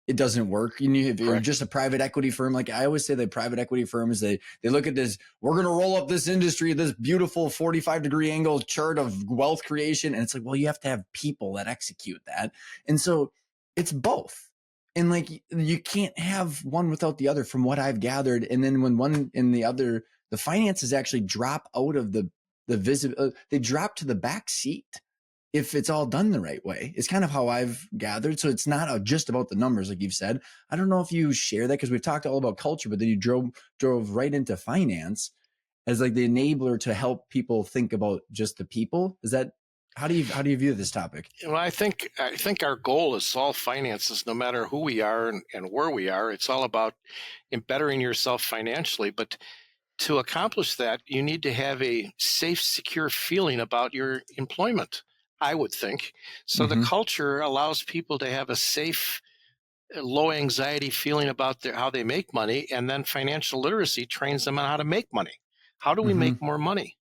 it doesn't work. If you're just a private equity firm, like I always say, the private equity firms, they look at this, we're going to roll up this industry, this beautiful 45-degree angle chart of wealth creation. And it's like, well, you have to have people that execute that. And so it's both. And like you can't have one without the other from what I've gathered. And then when one and the other, the finances actually drop out of the visible, they drop to the back seat if it's all done the right way. It's kind of how I've gathered. So it's not just about the numbers, like you've said. I don't know if you share that, because we've talked all about culture, but then you drove right into finance as like the enabler to help people think about just the people. Is that how do you view this topic? Well, I think our goal is all finances, no matter who we are and where we are. It's all about bettering yourself financially. But to accomplish that, you need to have a safe, secure feeling about your employment, I would think. So the Mm-hmm. culture allows people to have a safe, low anxiety feeling about how they make money, and then financial literacy trains them on how to make money. How do we Mm-hmm. make more money?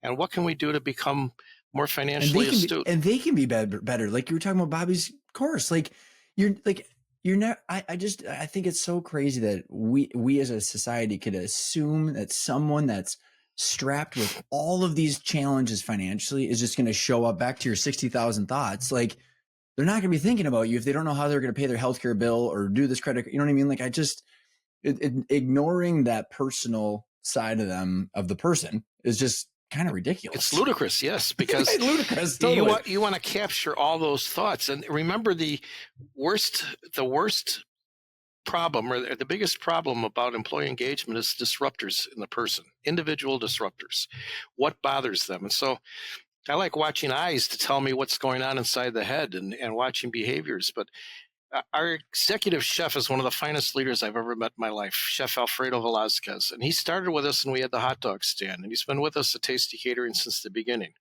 And what can we do to become more financially astute? And they can be better. Like you were talking about Bobby's course. You're not. I think it's so crazy that we as a society could assume that someone that's strapped with all of these challenges financially is just going to show up. Back to your 60,000 thoughts. Like they're not going to be thinking about you if they don't know how they're going to pay their healthcare bill or do this credit. You know what I mean? Like ignoring that personal side of them, of the person, is just kind of ridiculous. It's ludicrous, yes, because It's ludicrous, totally. you want to capture all those thoughts. And remember, worst the worst problem, or the biggest problem about employee engagement, is disruptors in the person, individual disruptors. What bothers them? And so I like watching eyes to tell me what's going on inside the head, and watching behaviors. But our executive chef is one of the finest leaders I've ever met in my life, Chef Alfredo Velazquez. And he started with us and we had the hot dog stand. And he's been with us at Tasty Catering since the beginning.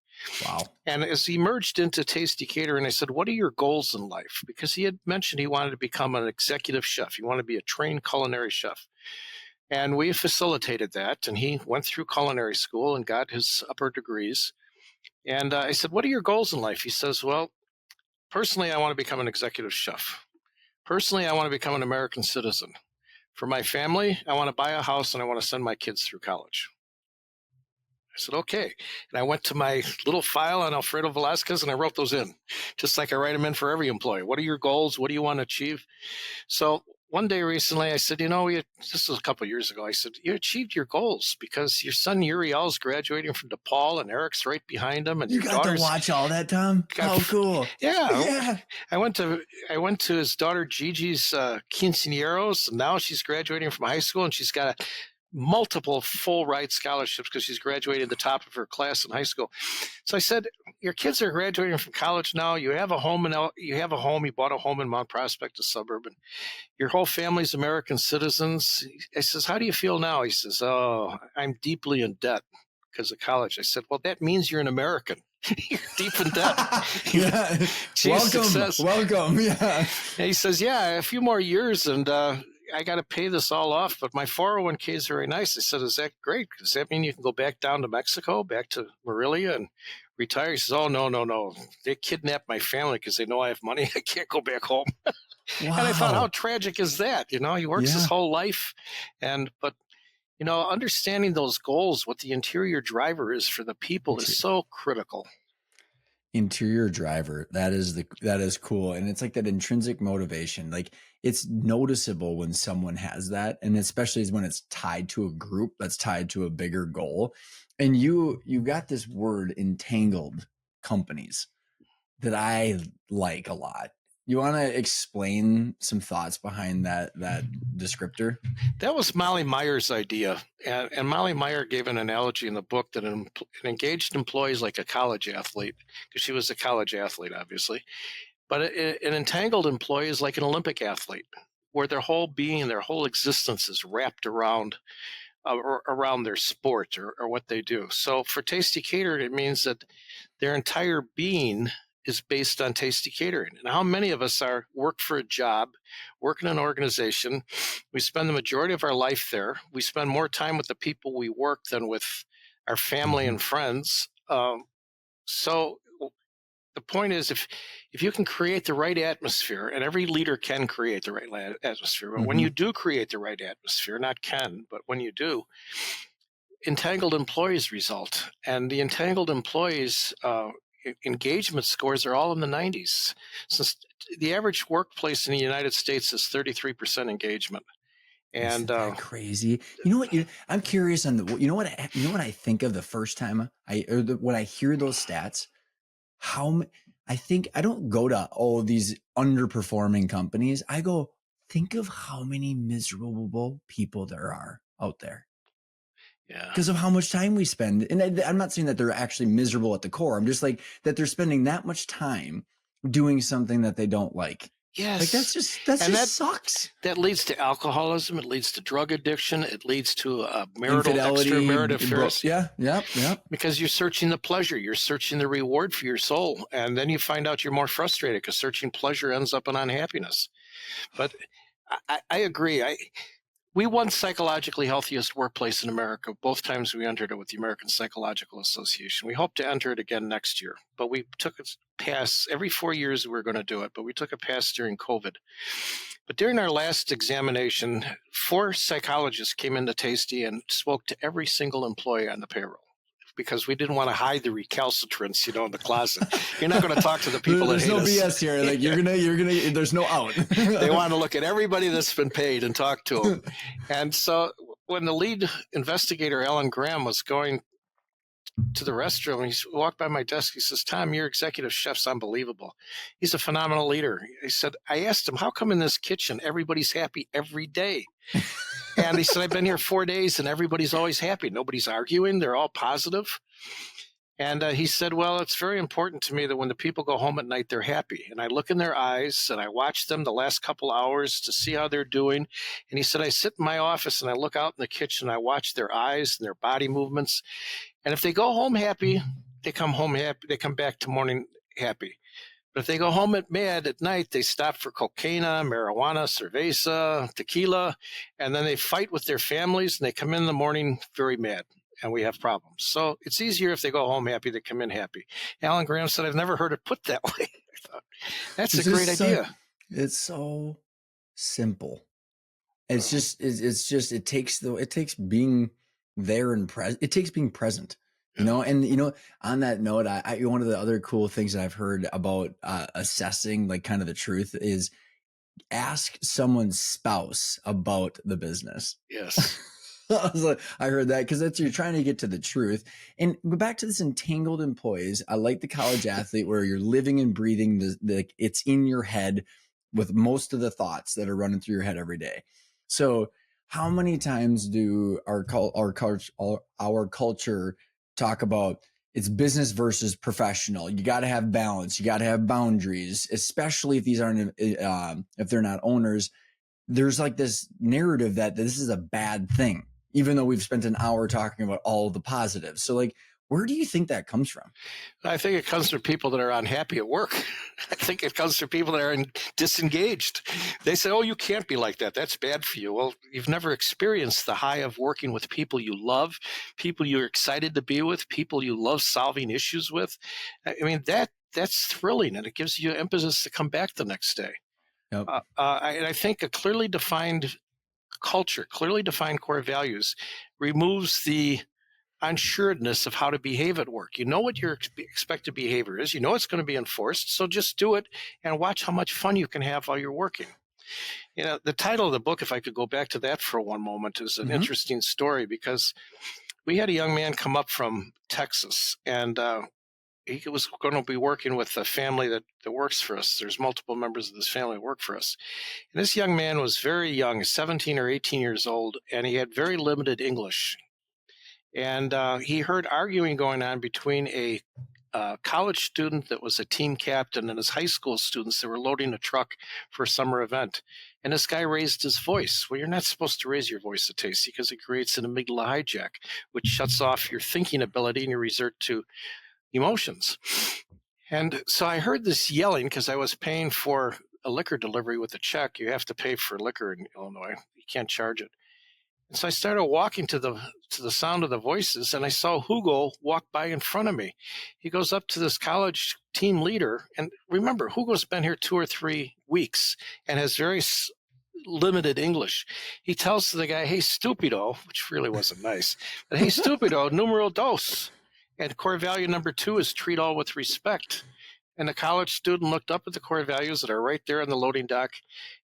Wow. And as he merged into Tasty Catering, I said, what are your goals in life? Because he had mentioned he wanted to become an executive chef. He wanted to be a trained culinary chef. And we facilitated that. And he went through culinary school and got his upper degrees. And I said, what are your goals in life? He says, well, personally, I want to become an executive chef. Personally, I want to become an American citizen. For my family, I want to buy a house and I want to send my kids through college. I said, okay. And I went to my little file on Alfredo Velazquez and I wrote those in, just like I write them in for every employee. What are your goals? What do you want to achieve? So one day recently, I said, this was a couple of years ago. I said, you achieved your goals because your son Uriel is graduating from DePaul and Eric's right behind him. And You your got to daughter's watch all that, Tom? How cool. Yeah. Yeah. I went to his daughter Gigi's quinceañeros, and now she's graduating from high school, and she's got multiple full ride scholarships because she's graduated the top of her class in high school. So I said, your kids are graduating from college now. You have a home, you bought a home in Mount Prospect, a suburb, and your whole family's American citizens. I says, how do you feel now? He says, oh, I'm deeply in debt because of college. I said, well, that means you're an American. You're deep in debt. Yeah. Welcome. Yeah. And he says, yeah, a few more years and I got to pay this all off, but my 401k is very nice. I said, is that great? Does that mean you can go back down to Mexico, back to Morelia and retire? He says, oh, no. They kidnapped my family because they know I have money. I can't go back home. Wow. And I thought, how tragic is that? He works his whole life. But understanding those goals, what the interior driver is for the people is so critical. Interior driver. That is cool. And it's like that intrinsic motivation. Like it's noticeable when someone has that. And especially when it's tied to a group that's tied to a bigger goal. And you've got this word, entangled companies, that I like a lot. You want to explain some thoughts behind that descriptor? That was Molly Meyer's idea. And Molly Meyer gave an analogy in the book that an engaged employee is like a college athlete, because she was a college athlete, obviously. But an entangled employee is like an Olympic athlete, where their whole being, their whole existence is wrapped around their sport or what they do. So for Tasty Catering, it means that their entire being is based on Tasty Catering. And how many of us work for a job, work in an organization? We spend the majority of our life there. We spend more time with the people we work than with our family and friends. So the point is, if you can create the right atmosphere, and every leader can create the right atmosphere, but when you do create the right atmosphere, not can, but when you do, entangled employees result. And the entangled employees, engagement scores are all in the 90s. Since the average workplace in the United States is 33% engagement. And Isn't that crazy? You know what? I'm curious on the. You know what I think of the first time when I hear those stats. I think I don't go to these underperforming companies. I go think of how many miserable people there are out there yeah. because of how much time we spend. And I'm not saying that they're actually miserable at the core. I'm just like that they're spending that much time doing something that they don't like. Like Yes. that And sucks. that leads to alcoholism. It leads to drug addiction. It leads to marital Infidelity, extramarital affairs. Yeah. Because you're searching the pleasure, you're searching the reward for your soul, and then you find out you're more frustrated because searching pleasure ends up in unhappiness. But I agree. We won psychologically healthiest workplace in America both times we entered it with the American Psychological Association. We hope to enter it again next year, but we took a pass every 4 years. We were going to do it, but we took a pass during COVID. But during our last examination, 4 psychologists came into Tasty and spoke to every single employee on the payroll, because we didn't want to hide the recalcitrants, in the closet. You're not going to talk to the people that hate us. There's no BS here. Like you're gonna. There's no out. They want to look at everybody that's been paid and talk to them. And so when the lead investigator, Alan Graham, was going to the restroom, he walked by my desk. He says, "Tom, your executive chef's unbelievable. He's a phenomenal leader." He said, I asked him, "How come in this kitchen everybody's happy every day?" And he said, "I've been here 4 days and everybody's always happy. Nobody's arguing. They're all positive." And he said, "Well, it's very important to me that when the people go home at night, they're happy. And I look in their eyes and I watch them the last couple hours to see how they're doing." And he said, "I sit in my office and I look out in the kitchen. I watch their eyes and their body movements. And if they go home happy, they come home happy. They come back to morning happy. But if they go home mad at night, they stop for cocaine, marijuana, cerveza, tequila, and then they fight with their families and they come in the morning very mad. And we have problems. So it's easier if they go home happy, they come in happy." Alan Graham said, "I've never heard it put that way." I thought, that's a great idea. It's so simple. It's just it takes being there and present. It takes being present. And on that note, I one of the other cool things that I've heard about assessing like kind of the truth is ask someone's spouse about the business. Yes. I heard that because you're trying to get to the truth. And go back to this entangled employees. I like the college athlete where you're living and breathing it's in your head with most of the thoughts that are running through your head every day. So how many times do our culture talk about it's business versus professional? You got to have balance. You got to have boundaries, especially if these aren't, if they're not owners. There's like this narrative that this is a bad thing, even though we've spent an hour talking about all the positives. So like, where do you think that comes from? I think it comes from people that are unhappy at work. I think it comes from people that are disengaged. They say, "Oh, you can't be like that. That's bad for you." Well, you've never experienced the high of working with people you love, people you're excited to be with, people you love solving issues with. I mean, that's thrilling, and it gives you impetus to come back the next day. Yep. And I think a clearly defined culture, clearly defined core values removes the unsuredness of how to behave at work. You know what your expected behavior is. You know it's going to be enforced. So just do it and watch how much fun you can have while you're working. The title of the book, if I could go back to that for one moment, is an interesting story because we had a young man come up from Texas and he was going to be working with a family that works for us. There's multiple members of this family that work for us. And this young man was very young, 17 or 18 years old, and he had very limited English. And he heard arguing going on between a college student that was a team captain and his high school students that were loading a truck for a summer event. And this guy raised his voice. Well, you're not supposed to raise your voice at Tasty because it creates an amygdala hijack, which shuts off your thinking ability and you resort to emotions. And so I heard this yelling because I was paying for a liquor delivery with a check. You have to pay for liquor in Illinois. You can't charge it. And so I started walking to the sound of the voices, and I saw Hugo walk by in front of me. He goes up to this college team leader, and remember, Hugo's been here 2 or 3 weeks and has very limited English. He tells the guy, "Hey, stupido," which really wasn't nice, but "Hey, stupido, numero dos." And core value number 2 is treat all with respect. And the college student looked up at the core values that are right there on the loading dock.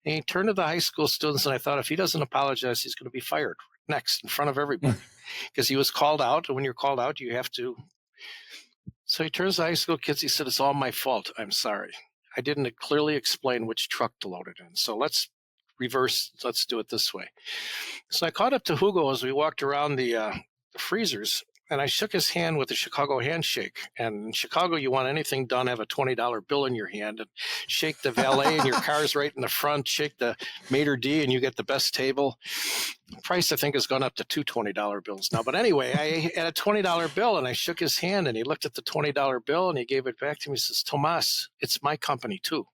And he turned to the high school students, and I thought, if he doesn't apologize, he's going to be fired next in front of everybody because he was called out. And when you're called out, you have to. So he turns to the high school kids. He said, "It's all my fault. I'm sorry. I didn't clearly explain which truck to load it in. So let's reverse. Let's do it this way." So I caught up to Hugo as we walked around the freezers, and I shook his hand with the Chicago handshake. And in Chicago, you want anything done, have a $20 bill in your hand and shake the valet, and your car's right in the front. Shake the maitre d', and you get the best table. The price, I think, has gone up to two $20 bills now. But anyway, I had a $20 bill, and I shook his hand, and he looked at the $20 bill, and he gave it back to me. He says, "Tomas, it's my company too."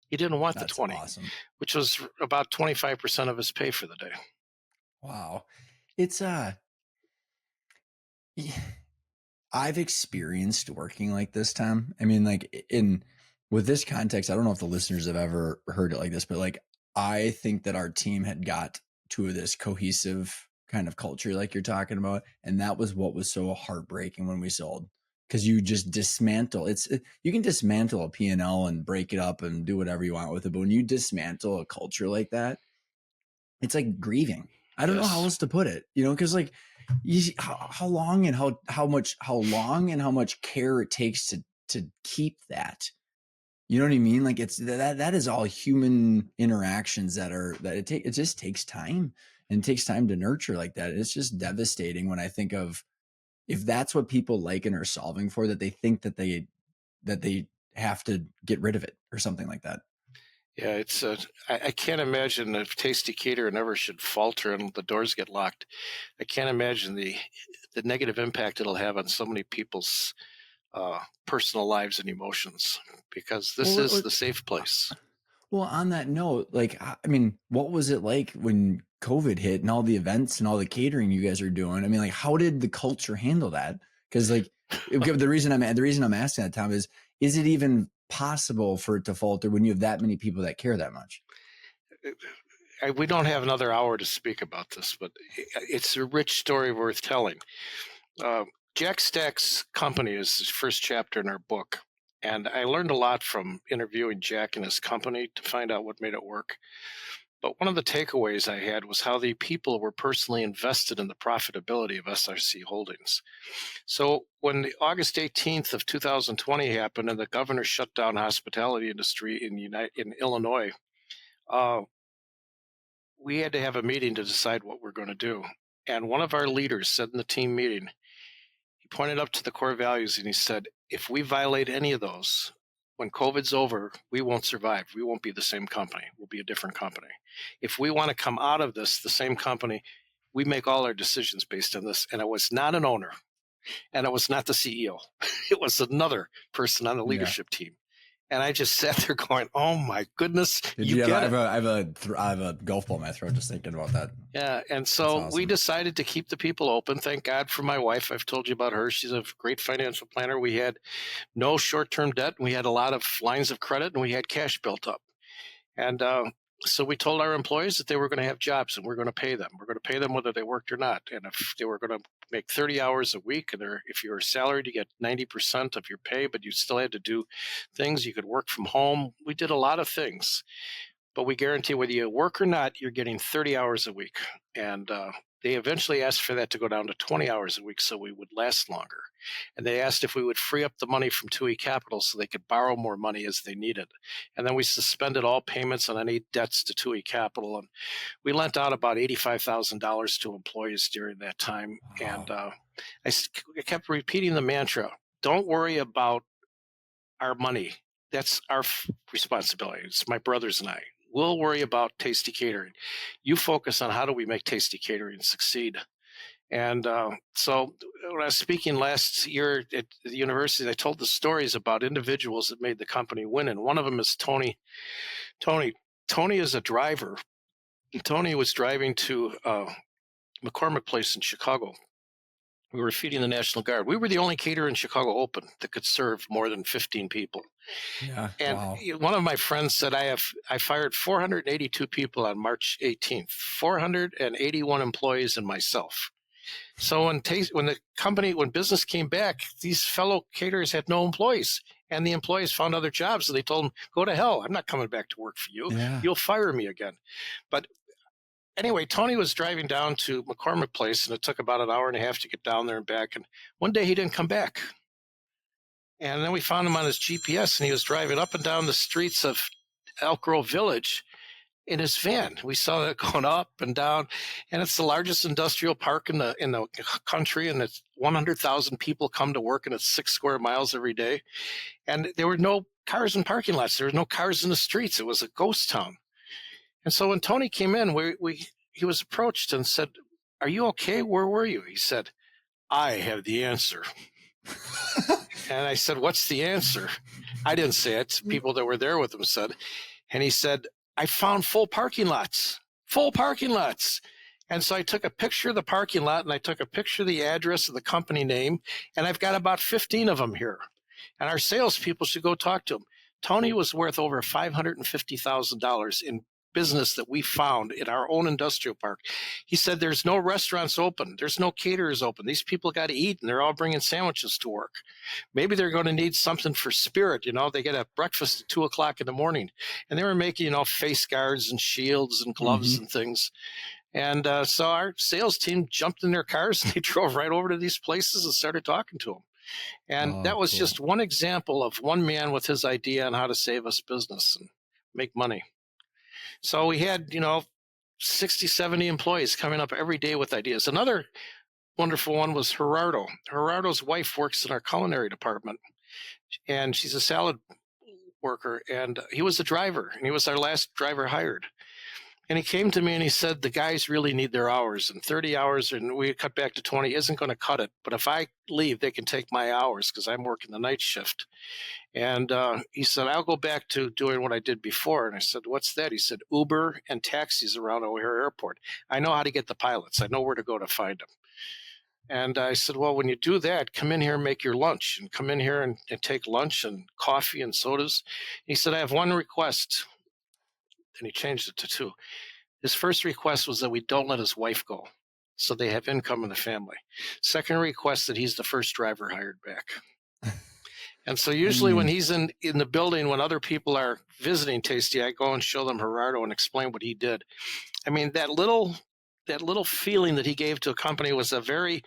He didn't want the That's 20, awesome. which was about 25% of his pay for the day. Wow. It's I've experienced working like this, Tom. I mean, like in with this context, I don't know if the listeners have ever heard it like this, but like I think that our team had got to this cohesive kind of culture like you're talking about, and that was what was so heartbreaking when we sold. Because you just dismantle you can dismantle a P&L and break it up and do whatever you want with it, but when you dismantle a culture like that, it's like grieving. I don't know how Yes. else to put it, because like how long and how much care it takes to keep that. You know what I mean? Like it's that is all human interactions it just takes time, and it takes time to nurture like that. It's just devastating when I think of if that's what people like and are solving for, that they think that they have to get rid of it or something like that. Yeah, I can't imagine if Tasty Caterer ever should falter and the doors get locked. I can't imagine the negative impact it'll have on so many people's personal lives and emotions, because this is Well, the safe place. Well, on that note, like, I mean, what was it like when COVID hit and all the events and all the catering you guys are doing? I mean, like, how did the culture handle that? Because, like, the reason I'm asking that, Tom, is it even possible for it to falter when you have that many people that care that much? We don't have another hour to speak about this, but it's a rich story worth telling. Uh, Jack Stack's company is the first chapter in our book. And I learned a lot from interviewing Jack and his company to find out what made it work. But one of the takeaways I had was how the people were personally invested in the profitability of SRC Holdings. So when the August 18th of 2020 happened and the governor shut down hospitality industry in Illinois, uh, we had to have a meeting to decide what we're going to do. And one of our leaders said in the team meeting, he pointed up to the core values and he said, if we violate any of those, when COVID's over, we won't survive. We won't be the same company. We'll be a different company. If we want to come out of this, the same company, we make all our decisions based on this. And it was not an owner, and it was not the CEO. It was another person on the Yeah. leadership team. And I just sat there going, "Oh my goodness, Did you you have, get it." I have a golf ball in my throat just thinking about that. Yeah, and That's so we awesome. decided to keep the people open. Thank God for my wife. I've told you about her. She's a great financial planner. We had no short-term debt. We had a lot of lines of credit, and we had cash built up. And so we told our employees that they were going to have jobs, and we're going to pay them. We're going to pay them whether they worked or not. And if they were going to make 30 hours a week, and if you were salaried, you get 90% of your pay, but you still had to do things. You could work from home. We did a lot of things, but we guarantee whether you work or not, you're getting 30 hours a week. And they eventually asked for that to go down to 20 hours a week so we would last longer. And they asked if we would free up the money from TUI Capital so they could borrow more money as they needed. And then we suspended all payments on any debts to TUI Capital. And we lent out about $85,000 to employees during that time. And Wow. I kept repeating the mantra, don't worry about our money. That's our responsibility. It's my brothers and I. We'll worry about Tasty Catering. You focus on how do we make Tasty Catering succeed. And so when I was speaking last year at the university, I told the stories about individuals that made the company win. And one of them is Tony. Tony, Tony is a driver. And Tony was driving to McCormick Place in Chicago. We were feeding the National Guard. We were the only caterer in Chicago open that could serve more than 15 people. Yeah. And Wow. one of my friends said, I fired 482 people on March 18th, 481 employees and myself. So when business came back, these fellow caterers had no employees, and the employees found other jobs. So they told them, "Go to hell! I'm not coming back to work for you. Yeah. You'll fire me again." But anyway, Tony was driving down to McCormick Place, and it took about an hour and a half to get down there and back. And one day he didn't come back. And then we found him on his GPS, and he was driving up and down the streets of Elk Grove Village in his van. We saw that going up and down, and it's the largest industrial park in the country, and it's 100,000 people come to work, and it's 6 square miles every day. And there were no cars in parking lots. There were no cars in the streets. It was a ghost town. And so when Tony came in, he was approached and said, "Are you okay? Where were you?" He said, "I have the answer." And I said, "What's the answer?" I didn't say it. People that were there with him said. And he said, "I found full parking lots, full parking lots." And so I took a picture of the parking lot, and I took a picture of the address of the company name, and I've got about 15 of them here. And our salespeople should go talk to him. Tony was worth over $550,000 in business that we found in our own industrial park. He said, "There's no restaurants open. There's no caterers open. These people got to eat, and they're all bringing sandwiches to work. Maybe they're going to need something for spirit. They get a breakfast at 2 o'clock in the morning." And they were making, face guards and shields and gloves and things. And so our sales team jumped in their cars, and they drove right over to these places and started talking to them. And Oh, that was cool. just one example of one man with his idea on how to save us business and make money. So we had, 60, 70 employees coming up every day with ideas. Another wonderful one was Gerardo. Gerardo's wife works in our culinary department, and she's a salad worker. And he was a driver, and he was our last driver hired. And he came to me and he said, "The guys really need their hours, and 30 hours, and we cut back to 20 isn't going to cut it. But if I leave, they can take my hours because I'm working the night shift." And he said, "I'll go back to doing what I did before." And I said, "What's that?" He said, "Uber and taxis around O'Hare Airport. I know how to get the pilots. I know where to go to find them." And I said, "Well, when you do that, come in here and make your lunch, and come in here and take lunch and coffee and sodas." He said, "I have one request." And he changed it to two. His first request was that we don't let his wife go, so they have income in the family. Second request, that he's the first driver hired back. And so I usually when mean, he's in the building, when other people are visiting Tasty, I go and show them Gerardo and explain what he did. I mean, that little feeling that he gave to a company was a very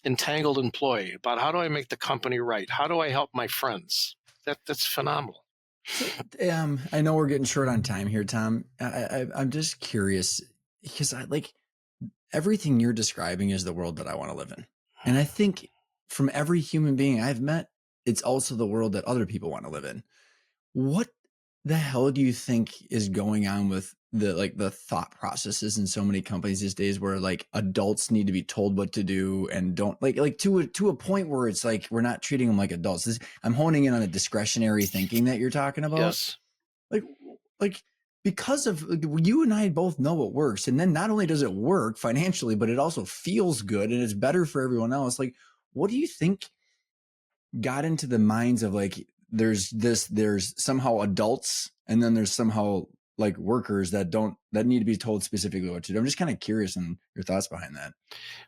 entangled employee about, how do I make the company right? How do I help my friends? That's phenomenal. so, I know we're getting short on time here, Tom. I'm just curious because everything you're describing is the world that I want to live in. And I think from every human being I've met, it's also the world that other people want to live in. What the hell do you think is going on with the thought processes in so many companies these days, where adults need to be told what to do and don't to a point where it's like we're not treating them like adults? I'm honing in on the discretionary thinking that you're talking about. Yes. Like like because of you and I both know it works, and then not only does it work financially, but it also feels good and it's better for everyone else. What do you think got into the minds of there's somehow adults, and then there's somehow workers that need to be told specifically what to do? I'm just kind of curious on your thoughts behind that.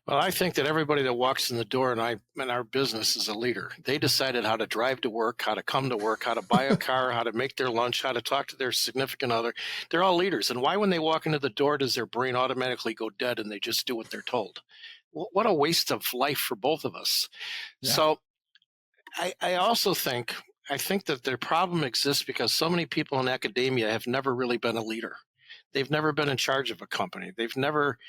Well, I think that everybody that walks in the door in our business is a leader. They decided how to drive to work, how to come to work, how to buy a car, how to make their lunch, how to talk to their significant other. They're all leaders. And why, when they walk into the door, does their brain automatically go dead and they just do what they're told? What a waste of life for both of us. Yeah. So I also think that their problem exists because so many people in academia have never really been a leader. They've never been in charge of a company. They've never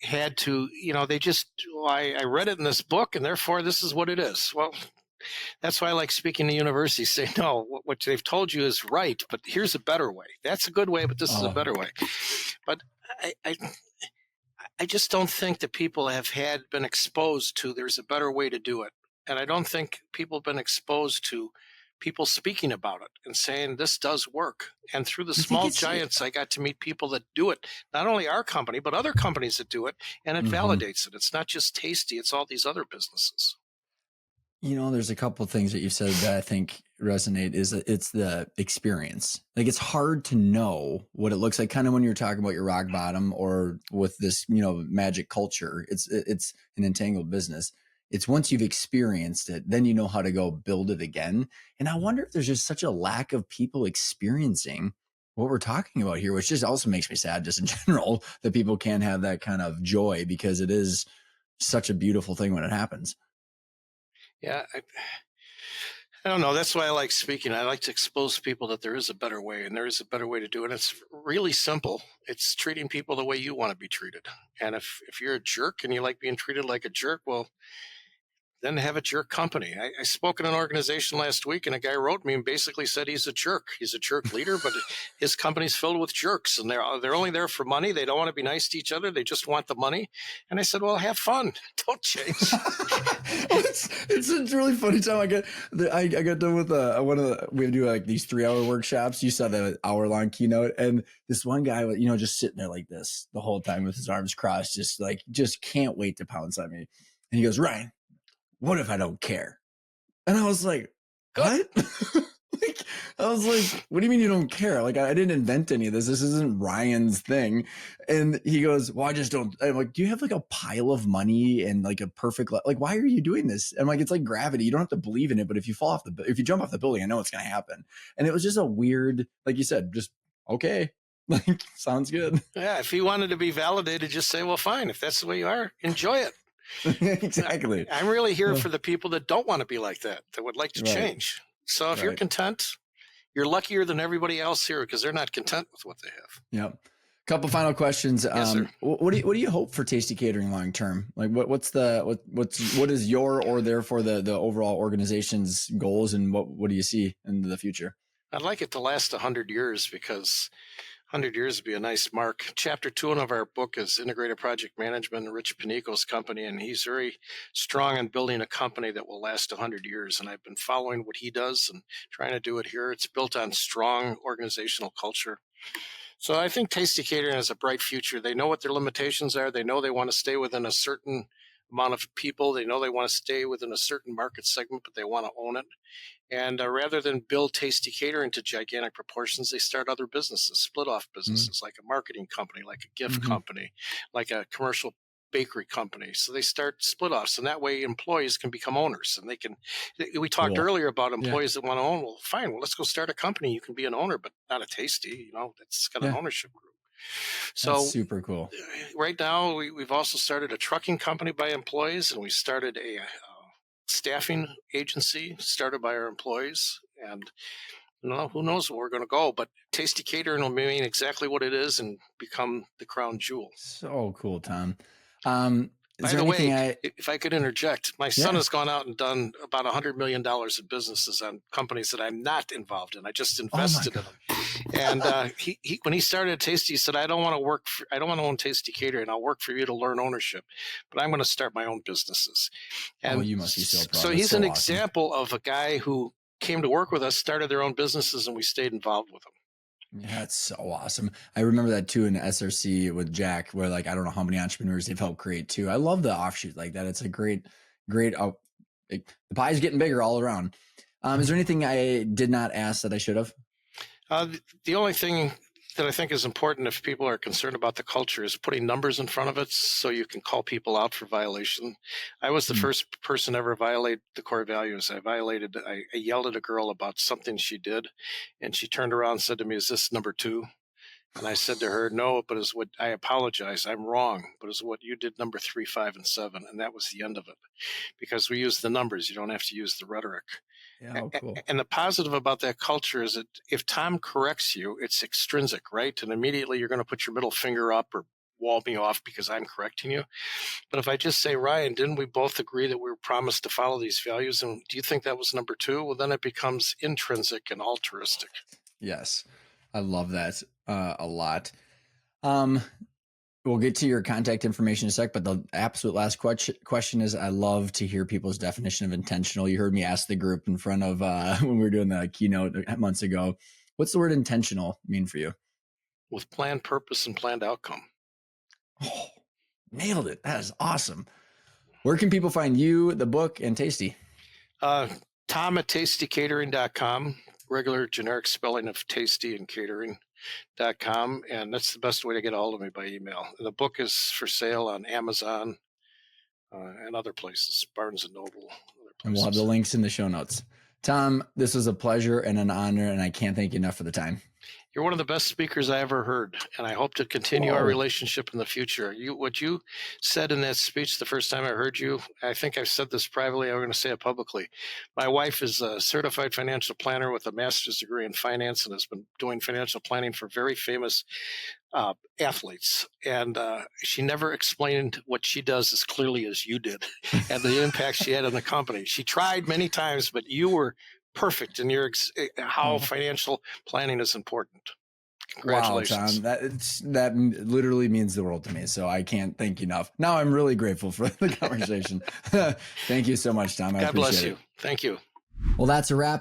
had to, they just, I read it in this book and therefore this is what it is. Well, that's why I like speaking to universities, say, no, what they've told you is right, but here's a better way. That's a good way, but this is a better way. But I just don't think that people have been exposed to there's a better way to do it. And I don't think people have been exposed to people speaking about it and saying this does work. And through the small giants, I got to meet people that do it, not only our company, but other companies that do it, and it validates it. It's not just Tasty, it's all these other businesses. There's a couple of things that you've said that I think resonate is that it's the experience. Like it's hard to know what it looks like. Kind of when you're talking about your rock bottom or with this, magic culture. It's an entangled business. It's once you've experienced it, then you know how to go build it again. And I wonder if there's just such a lack of people experiencing what we're talking about here, which just also makes me sad, just in general, that people can't have that kind of joy because it is such a beautiful thing when it happens. Yeah, I don't know. That's why I like speaking. I like to expose people that there is a better way, and there is a better way to do it. It's really simple. It's treating people the way you want to be treated. And if you're a jerk and you like being treated like a jerk, well, then have a jerk company. I spoke in an organization last week, and a guy wrote me and basically said he's a jerk. He's a jerk leader, but his company's filled with jerks, and they're only there for money. They don't want to be nice to each other. They just want the money. And I said, well, have fun. Don't change. it's a really funny time. I got done with we do like these 3-hour workshops. You saw the hour-long keynote, and this one guy, just sitting there like this the whole time with his arms crossed, just can't wait to pounce on me. And he goes, Ryan, what if I don't care? And I was like, what? I was like, what do you mean you don't care? Like, I didn't invent any of this. This isn't Ryan's thing. And he goes, well, I just don't. I'm like, do you have like a pile of money and like a perfect, like, why are you doing this? I'm like, it's like gravity. You don't have to believe in it, but if you jump off the building, I know it's going to happen. And it was just a weird, like you said, just, okay. Like, sounds good. Yeah. If he wanted to be validated, just say, well, fine. If that's the way you are, enjoy it. Exactly. I'm really here for the people that don't want to be like that would like to change. So if you're content, you're luckier than everybody else here because they're not content with what they have. Yep. Couple final questions. Yes, sir. What do you hope for Tasty Catering long term? Like what is your or therefore the overall organization's goals, and what do you see in the future? I'd like it to last 100 years because 100 years would be a nice mark. Chapter 2 of our book is Integrated Project Management, Rich Panico's company, and he's very strong on building a company that will last 100 years. And I've been following what he does and trying to do it here. It's built on strong organizational culture. So I think Tasty Catering has a bright future. They know what their limitations are. They know they want to stay within a certain amount of people. They know they want to stay within a certain market segment, but they want to own it. And rather than build Tasty Catering to gigantic proportions, they start other businesses, split off businesses, like a marketing company, like a gift company, like a commercial bakery company. So they start split offs, and that way employees can become owners. And we talked earlier about employees that want to own. Well, fine. Well, let's go start a company. You can be an owner, but not a Tasty. That's got an ownership group. So that's super cool. Right now, we've also started a trucking company by employees, and we started a staffing agency started by our employees. And who knows where we're going to go, but Tasty Catering will remain exactly what it is and become the crown jewel. So cool, Tom. By the way, if I could interject, my son has gone out and done about $100 million in businesses on companies that I'm not involved in. I just invested in them. And he when he started Tasty, he said, I don't want to own Tasty Catering. I'll work for you to learn ownership, but I'm going to start my own businesses. And you must be so proud. So he's an example of a guy who came to work with us, started their own businesses, and we stayed involved with them. Yeah, that's so awesome. I remember that too in SRC with Jack, where like, I don't know how many entrepreneurs they've helped create too. I love the offshoot like that. It's a great, the pie is getting bigger all around. Is there anything I did not ask that I should have? The only thing that I think is important if people are concerned about the culture is putting numbers in front of it so you can call people out for violation. I was the first person ever violate the core values. I yelled at a girl about something she did, and she turned around and said to me, is this number 2? And I said to her, no, but it's what I apologize. I'm wrong, but it's what you did number 3, 5, and 7. And that was the end of it because we use the numbers. You don't have to use the rhetoric. Yeah, cool. And the positive about that culture is that if Tom corrects you, it's extrinsic, right? And immediately you're going to put your middle finger up or wall me off because I'm correcting you. But if I just say, Ryan, didn't we both agree that we were promised to follow these values? And do you think that was number 2? Well, then it becomes intrinsic and altruistic. Yes. I love that a lot. We'll get to your contact information in a sec, but the absolute last question is I love to hear people's definition of intentional. You heard me ask the group in front of when we were doing the keynote months ago. What's the word intentional mean for you? With planned purpose and planned outcome. Oh, nailed it. That is awesome. Where can people find you, the book, and Tasty? Tom at tastycatering.com, regular generic spelling of tasty and catering.com. And that's the best way to get a hold of me, by email. The book is for sale on Amazon and other places, Barnes and Noble, other And we'll have the places. links in the show notes. Tom, this was a pleasure and an honor, and I can't thank you enough for the time. You're one of the best speakers I ever heard, and I hope to continue our relationship in the future. What you said in that speech the first time I heard you, I think I've said this privately, I'm going to say it publicly. My wife is a certified financial planner with a master's degree in finance and has been doing financial planning for very famous athletes. And she never explained what she does as clearly as you did and the impact she had on the company. She tried many times, but you were perfect in your how financial planning is important. Congratulations. Wow, Tom, that literally means the world to me. So I can't thank you enough. Now I'm really grateful for the conversation. Thank you so much, Tom. I God appreciate bless you. it. Thank you. Well, that's a wrap